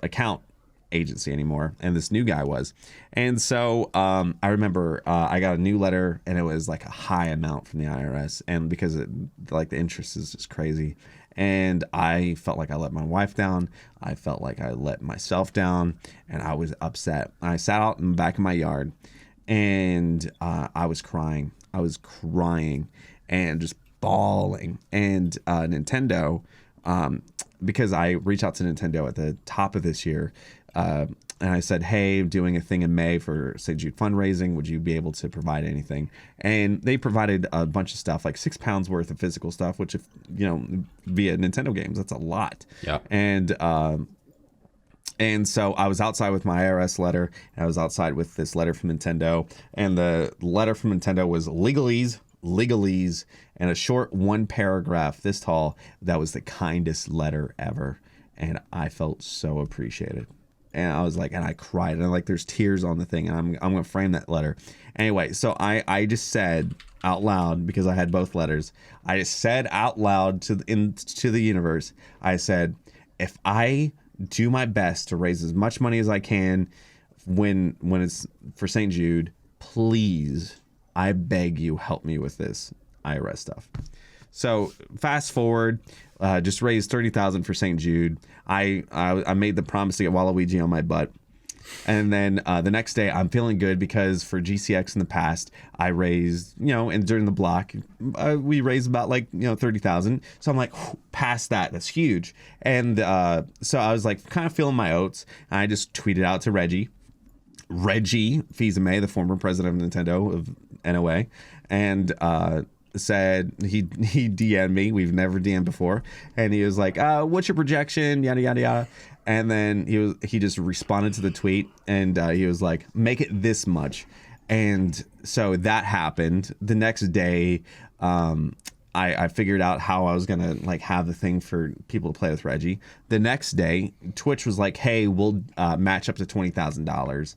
account agency anymore, and this new guy was. And so I remember I got a new letter, and it was like a high amount from the IRS, and because like the interest is just crazy. And I felt like I let my wife down. I felt like I let myself down, and I was upset. I sat out in the back of my yard, and I was crying. I was crying and just bawling. And Nintendo, because I reached out to Nintendo at the top of this year, and I said, hey, I'm doing a thing in May for St. Jude fundraising. Would you be able to provide anything? And they provided a bunch of stuff, like 6 pounds worth of physical stuff, which, if you know, via Nintendo games, that's a lot. Yeah. And so I was outside with my IRS letter, and I was outside with this letter from Nintendo. And the letter from Nintendo was legalese, and a short one paragraph this tall. That was the kindest letter ever. And I felt so appreciated. And I was like, and I cried, and like there's tears on the thing, and I'm gonna frame that letter. Anyway, so I just said out loud, because I had both letters, I just said out loud to the universe, I said, if I do my best to raise as much money as I can when it's for St. Jude, please, I beg you, help me with this IRS stuff. So fast forward, just raised $30,000 for St. Jude. I made the promise to get Waluigi on my butt. And then the next day, I'm feeling good because for GCX in the past, I raised, you know, and during the block, we raised about like, you know, 30,000. So I'm like, past that, that's huge. And so I was like, kind of feeling my oats. And I just tweeted out to Reggie Fils-Aimé, the former president of Nintendo of NOA, and said he DM'd me. We've never DM'd before, and he was like, "What's your projection?" Yada yada yada. And then he just responded to the tweet, and he was like, "Make it this much." And so that happened. The next day, I figured out how I was gonna like have the thing for people to play with Reggie. The next day, Twitch was like, "Hey, we'll match up to $20,000."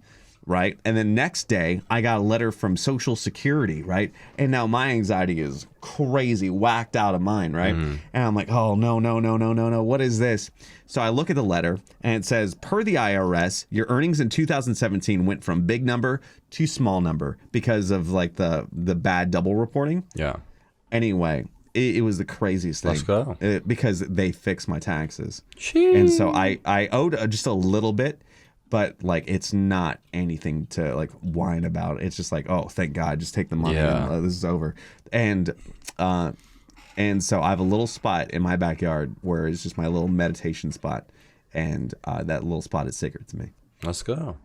right? And then next day, I got a letter from Social Security, right? And now my anxiety is crazy, whacked out of mine, right? And I'm like, oh, no, no, no, no, no, no. What is this? So I look at the letter, and it says, per the IRS, your earnings in 2017 went from big number to small number because of like the bad double reporting. Yeah. Anyway, it was the craziest thing. Let's go. Because they fixed my taxes. Sheesh. And so I owed just a little bit. But like, it's not anything to like whine about. It's just like, oh, thank God, just take the money. Yeah. And, this is over. And so I have a little spot in my backyard where it's just my little meditation spot, and that little spot is sacred to me. Let's go.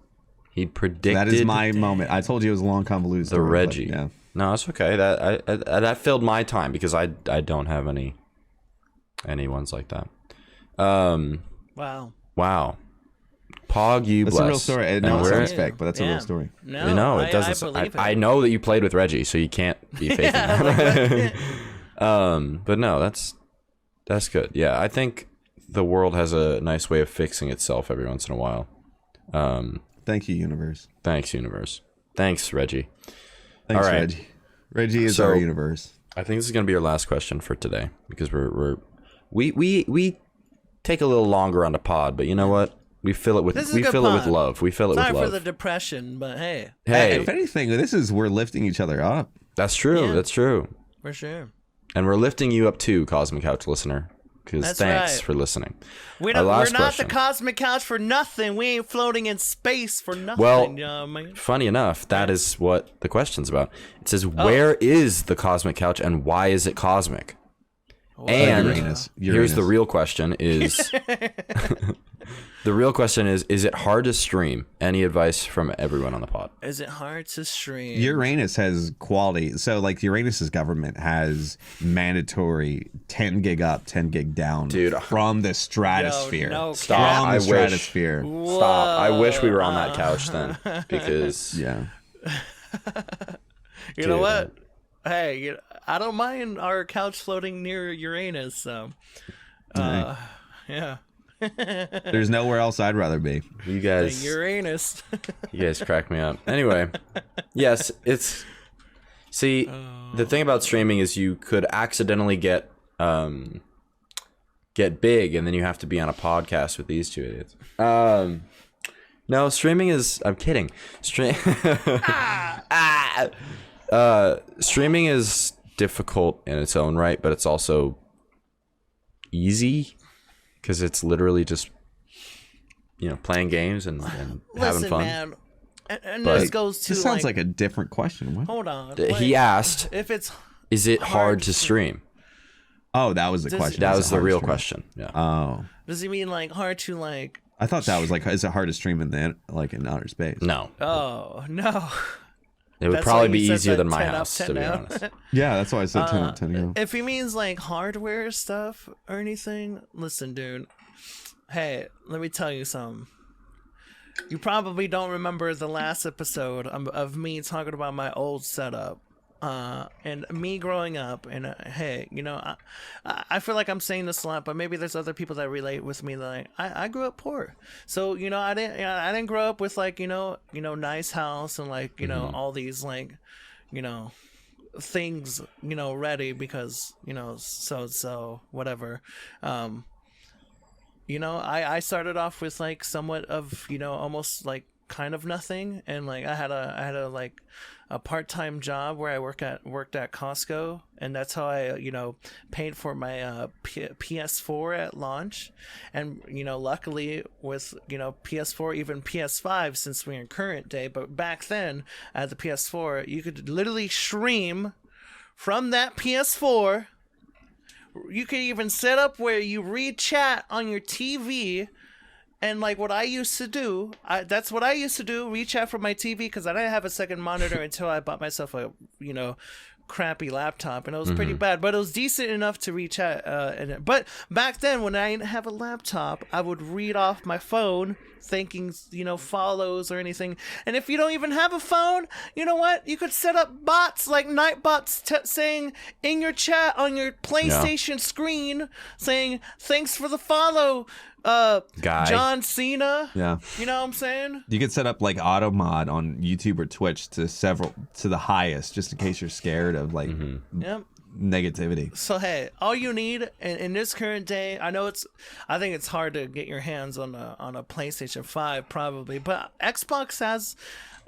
He predicted. That is my moment. I told you it was a long convoluted story. The Reggie. Yeah. No, that's okay. That filled my time because I don't have any ones like that. Wow. Pog, you That's bless. a real story. No, it sounds fake, but that's a real story. No, it doesn't. I believe it. I know that you played with Reggie, so you can't be faking that. But no, that's good. Yeah, I think the world has a nice way of fixing itself every once in a while. Thank you, universe. Thanks, universe. Thanks, Reggie. Thanks, All right. Reggie. Reggie is So, our universe. I think this is gonna be our last question for today because we take a little longer on the pod, but you know what? We fill it with This is a good pod. love. We fill it Sorry with love. for the depression, but hey, Hey, If anything, we're lifting each other up. that's true. Yeah. That's true. for sure. And we're lifting you up too, Cosmic Couch listener. Because That's thanks right. for listening. We're Our not last the question. Cosmic Couch for nothing. We ain't floating in space for nothing. Well, you know what I mean? Funny enough, that is what the question's about. It says, where is the Cosmic Couch and why is it cosmic? And Uranus. here's the real question is... The real question is it hard to stream? Any advice from everyone on the pod? Is it hard to stream? Uranus has quality. So like Uranus's government has mandatory 10 gig up, 10 gig down, Dude, from the stratosphere. no Stop. From I the wish. stratosphere. Stop. I wish we were on that couch then. Because... Yeah. You know what? Hey, I don't mind our couch floating near Uranus. So, yeah. There's nowhere else I'd rather be. You guys... Uranus. You guys crack me up. Anyway, yes, it's... See, the thing about streaming is you could accidentally get big, and then you have to be on a podcast with these two idiots. No, streaming is... I'm kidding. Streaming is difficult in its own right, but it's also easy because it's literally just, playing games and having Listen, fun. man. And this goes to This sounds like a different question. What? Hold on. He asked, if it's is it hard to stream? Oh, that was the question. That Is was it the hard to real stream? question. Yeah. Oh. does he mean like hard to like? I thought that was like, is it hard to stream in outer space? No. Oh no. It would That's probably why be he says easier that than my 10 out of house, 10 to be now. honest. Yeah, that's why I said 10 out of 10 ago. If he means like hardware stuff or anything, listen, dude. Hey, let me tell you something. You probably don't remember the last episode of me talking about my old setup. And me growing up, and hey, I feel like I'm saying this a lot, but maybe there's other people that relate with me. Like I grew up poor, so I didn't grow up with like nice house and like all these like things ready because so whatever. I started off with like somewhat of almost like kind of nothing, and like I had a like a part-time job where I worked at Costco, and that's how I paid for my PS4 at launch. And luckily with PS4, even PS5, since we're in current day, but back then at the PS4 you could literally stream from that PS4. You could even set up where you read chat on your TV. And like what I used to do, that's what I used to do, read chat from my TV, because I didn't have a second monitor until I bought myself a, crappy laptop, and it was pretty bad, but it was decent enough to read chat. But back then, when I didn't have a laptop, I would read off my phone, thinking, follows or anything. And if you don't even have a phone, you know what? You could set up bots, like night bots, saying in your chat on your PlayStation screen, saying, thanks for the follow, Guy. John Cena. Yeah. You know what I'm saying? You could set up like auto mod on YouTube or Twitch to the highest, just in case you're scared of like Yep. negativity. So hey, all you need in this current day, I think it's hard to get your hands on a PlayStation 5 probably, but Xbox has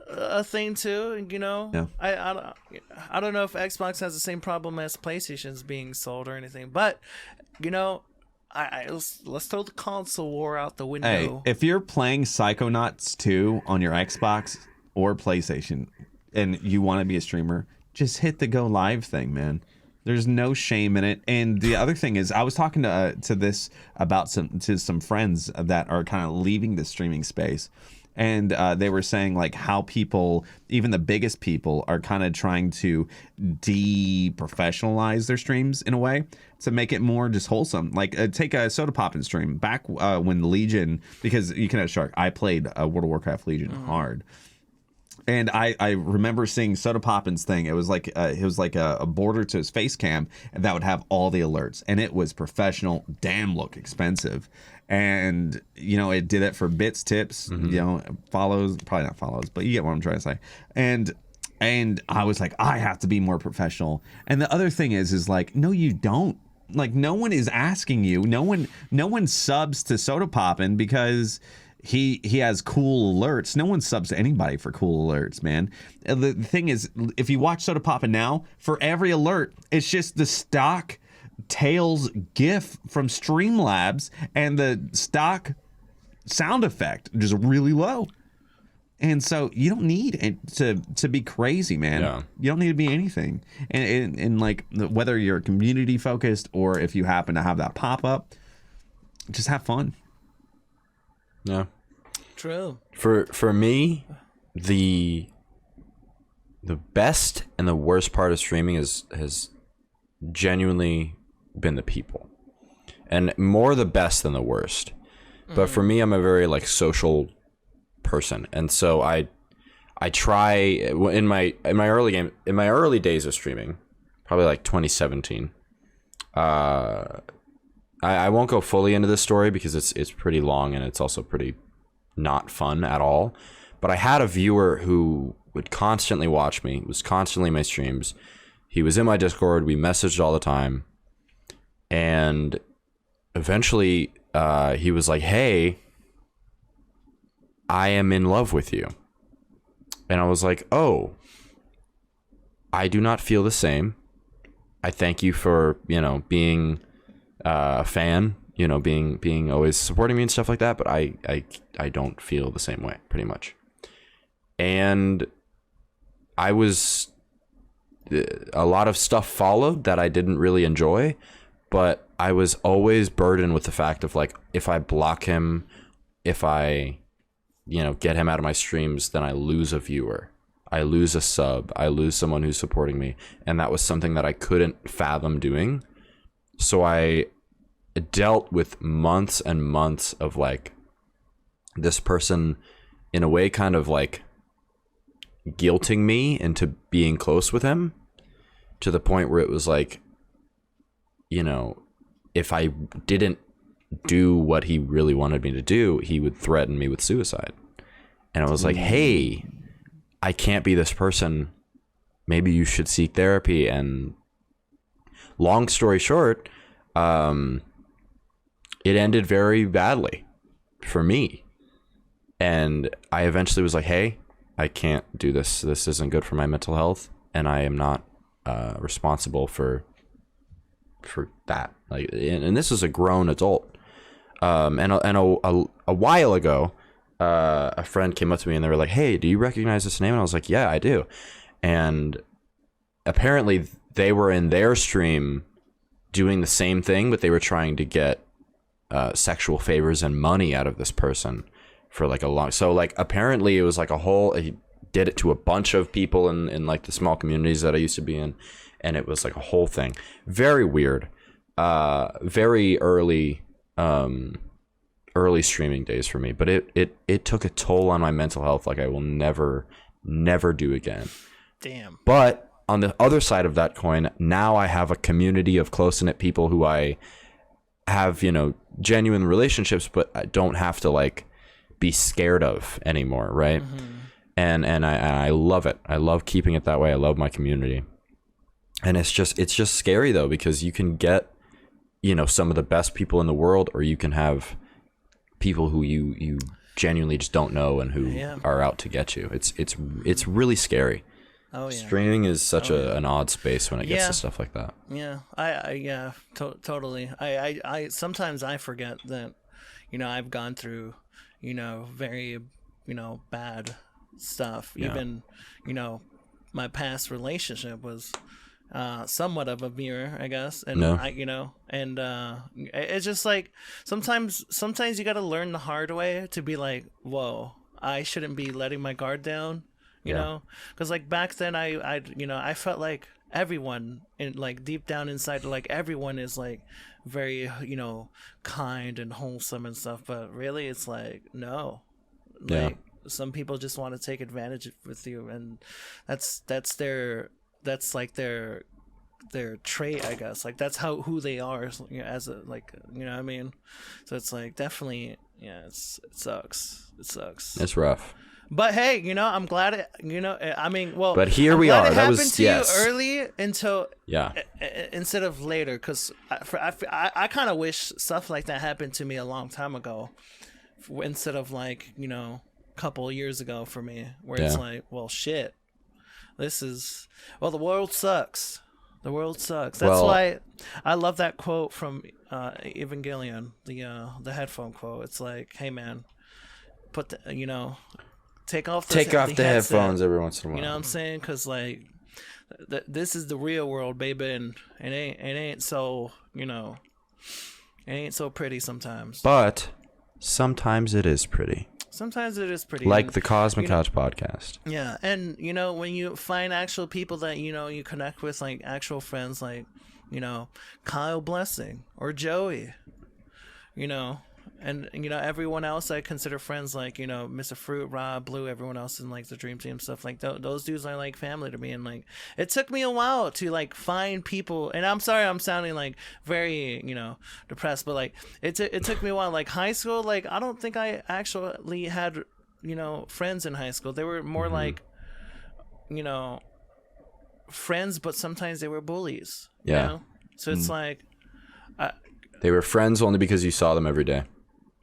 a thing too, you know. Yeah. I don't know if Xbox has the same problem as PlayStation's being sold or anything, but you know, let's throw the console war out the window. Hey, if you're playing Psychonauts 2 on your Xbox or PlayStation and you want to be a streamer, just hit the go live thing, man. There's no shame in it. And the other thing is, I was talking to some friends that are kind of leaving the streaming space. And they were saying like how people, even the biggest people, are kind of trying to de-professionalize their streams in a way to make it more just wholesome. Like take a Soda Poppin' stream back when Legion, because you can have Shark. I played World of Warcraft Legion hard. And I remember seeing Soda Poppin's thing. It was like a border to his face cam, and that would have all the alerts. And it was professional, damn look expensive. And, you know, it did it for bits, tips, you know, follows, probably not follows, but you get what I'm trying to say. And I was like, I have to be more professional. And the other thing is like, no, you don't. Like, no one is asking you. No one subs to Soda Poppin' because he has cool alerts. No one subs to anybody for cool alerts, man. The thing is, if you watch Soda Poppin' now, for every alert, it's just the stock Tails GIF from Streamlabs and the stock sound effect just really low. And so you don't need it to be crazy, man. Yeah. You don't need to be anything. And like whether you're community focused or if you happen to have that pop up, just have fun. Yeah. True. For me, the best and the worst part of streaming has genuinely been the people, and more the best than the worst. But for me, I'm a very like social person, and so I try in my early days of streaming, probably like 2017. I won't go fully into this story because it's pretty long and it's also pretty not fun at all. But I had a viewer who would constantly watch me, was constantly in my streams. He was in my Discord. We messaged all the time. And eventually he was like, hey, I am in love with you. And I was like, oh, I do not feel the same. I thank you for, you know, being a fan, you know, being always supporting me and stuff like that. But I don't feel the same way, pretty much. And a lot of stuff followed that I didn't really enjoy, but I was always burdened with the fact of like, if I block him, if I, you know, get him out of my streams, then I lose a viewer, I lose a sub, I lose someone who's supporting me. And that was something that I couldn't fathom doing. So I dealt with months and months of like this person in a way kind of like guilting me into being close with him, to the point where it was like, you know, if I didn't do what he really wanted me to do, he would threaten me with suicide. And I was like, hey, I can't be this person. Maybe you should seek therapy. And long story short, it ended very badly for me. And I eventually was like, hey, I can't do this. This isn't good for my mental health, and I am not responsible for that. Like, and this is a grown adult. And a while ago, a friend came up to me and they were like, "Hey, do you recognize this name?" And I was like, "Yeah, I do." And apparently, they were in their stream doing the same thing, but they were trying to get sexual favors and money out of this person for like a long. So like apparently it was like a whole. He did it to a bunch of people in like the small communities that I used to be in, and it was like a whole thing. Very weird. Very early streaming days for me, but it took a toll on my mental health like I will never do again. Damn. But on the other side of that coin, now I have a community of close-knit people who I have, genuine relationships, but I don't have to like be scared of anymore, right? And I love it. I love keeping it that way. I love my community. And it's just scary though, because you can get, some of the best people in the world, or you can have people who you genuinely just don't know and who are out to get you. It's really scary. Oh yeah. Streaming is such an odd space when it gets to stuff like that. Yeah, totally. I sometimes I forget that, I've gone through, very, bad stuff. Yeah. Even, my past relationship was somewhat of a mirror, I guess. And it's just like sometimes you got to learn the hard way to be like, whoa, I shouldn't be letting my guard down. You know, because like back then I felt like everyone in like deep down inside, like everyone is like very, kind and wholesome and stuff. But really it's like, no, like some people just want to take advantage with you. And that's their trait, I guess. Like that's who they are as a, like, what I mean? So it's like definitely, it sucks. It's rough. But hey, I'm glad it, but here we are. That was you early instead of later, because I kind of wish stuff like that happened to me a long time ago, instead of like a couple of years ago for me, where it's like, well, shit, the world sucks. The world sucks. That's why I love that quote from Evangelion, the headphone quote. It's like, hey man, put the, take off the headphones every once in a while. You know what I'm saying? Because like, this is the real world, baby, and it ain't so it ain't so pretty sometimes. But sometimes it is pretty. Sometimes it is pretty. Like the Cosmic Couch podcast. Yeah, and when you find actual people that you connect with, like actual friends, like Kyle Blessing or Joey, and everyone else I consider friends, like Mr. Fruit, Rob, Blue, everyone else in like the Dream Team stuff, like those dudes are like family to me. And like it took me a while to like find people, and I'm sorry I'm sounding like very depressed, but like it took me a while. Like high school, like I don't think I actually had friends in high school. They were more like friends, but sometimes they were bullies. So it's like they were friends only because you saw them every day.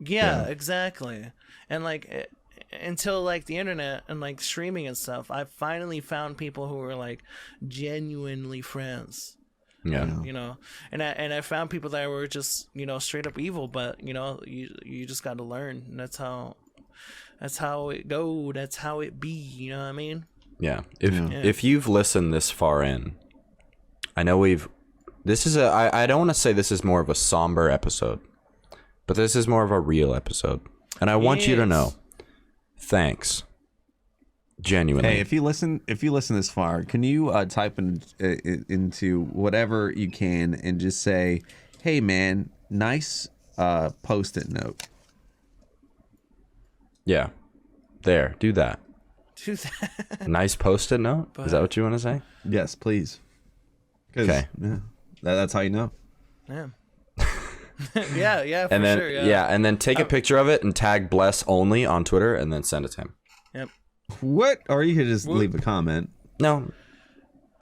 Yeah, exactly. And like until like the internet and like streaming and stuff, I finally found people who were like genuinely friends. Yeah. And I found people that were just straight up evil, but you just got to learn. And that's how it go. That's how it be. You know what I mean? Yeah. If you've listened this far in, I know this is I don't want to say this is more of a somber episode, but this is more of a real episode. And I want you to know, thanks. Genuinely. Hey, if you listen this far, can you type into whatever you can and just say, hey man, nice post-it note. Yeah. There, do that. Nice post-it note? Is that what you want to say? Yes, please. Okay. Yeah. That's how you know. Yeah. yeah, for and then, sure. Yeah. And then take a picture of it and tag Bless only on Twitter and then send it to him. Yep. What? Or you could just leave a comment. No.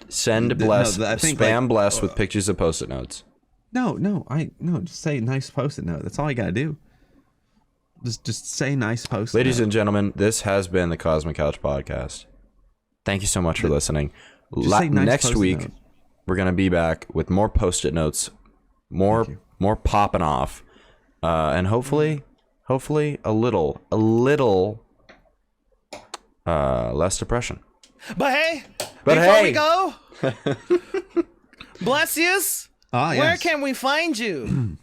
Send Bless. Spam Bless with pictures of post-it notes. No. Just say nice post-it note. That's all you gotta do. Just say nice post-it note. Ladies and gentlemen, this has been the Cosmic Couch podcast. Thank you so much for listening. Next week, we're gonna be back with more post-it notes, more popping off, and hopefully a little less depression. But hey, before we go, Blessious, where can we find you?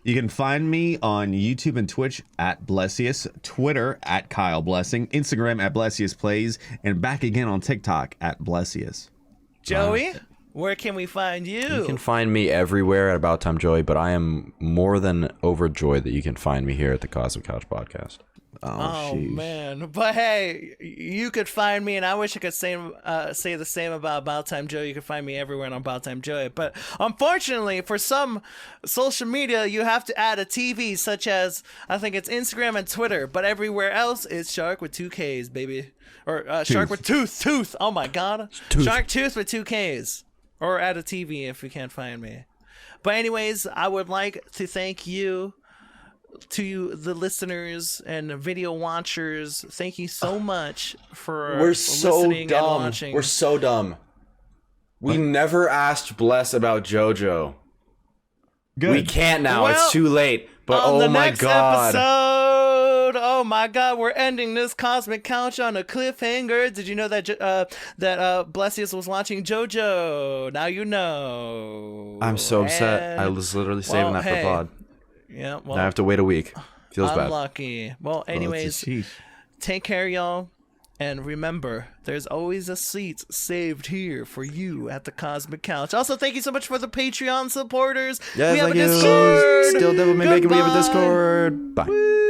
You can find me on YouTube and Twitch at Blessious, Twitter at Kyle Blessing, Instagram at Blessious Plays, and back again on TikTok at Blessious. Joey, where can we find you? You can find me everywhere at About Time Joey, but I am more than overjoyed that you can find me here at the Cosmic Couch podcast. Oh man, but hey, you could find me, and I wish I could say the same about Time Joe. You can find me everywhere on About Time Joe. But unfortunately, for some social media, you have to add a TV, such as I think it's Instagram and Twitter. But everywhere else, it's Shark with 2 Ks, baby, or Shark with Tooth. Oh my God, Shark Tooth with 2 Ks, or add a TV if you can't find me. But anyways, I would like to thank you. To you, the listeners and video watchers, thank you so much for listening and watching. We're so dumb. We never asked Bless about JoJo. Good. We can't now. Well, it's too late. But oh my God. Episode, oh my God, we're ending this Cosmic Couch on a cliffhanger. Did you know that Blessious was watching JoJo? Now you know. I'm so upset. I was literally saving that for pod. Yeah, well, now I have to wait a week. Feels bad. Unlucky. Well, anyways, take care, y'all. And remember, there's always a seat saved here for you at the Cosmic Couch. Also, thank you so much for the Patreon supporters. Yes, we have a Discord. Still Devil May Bacon. We have a Discord. Bye. Woo.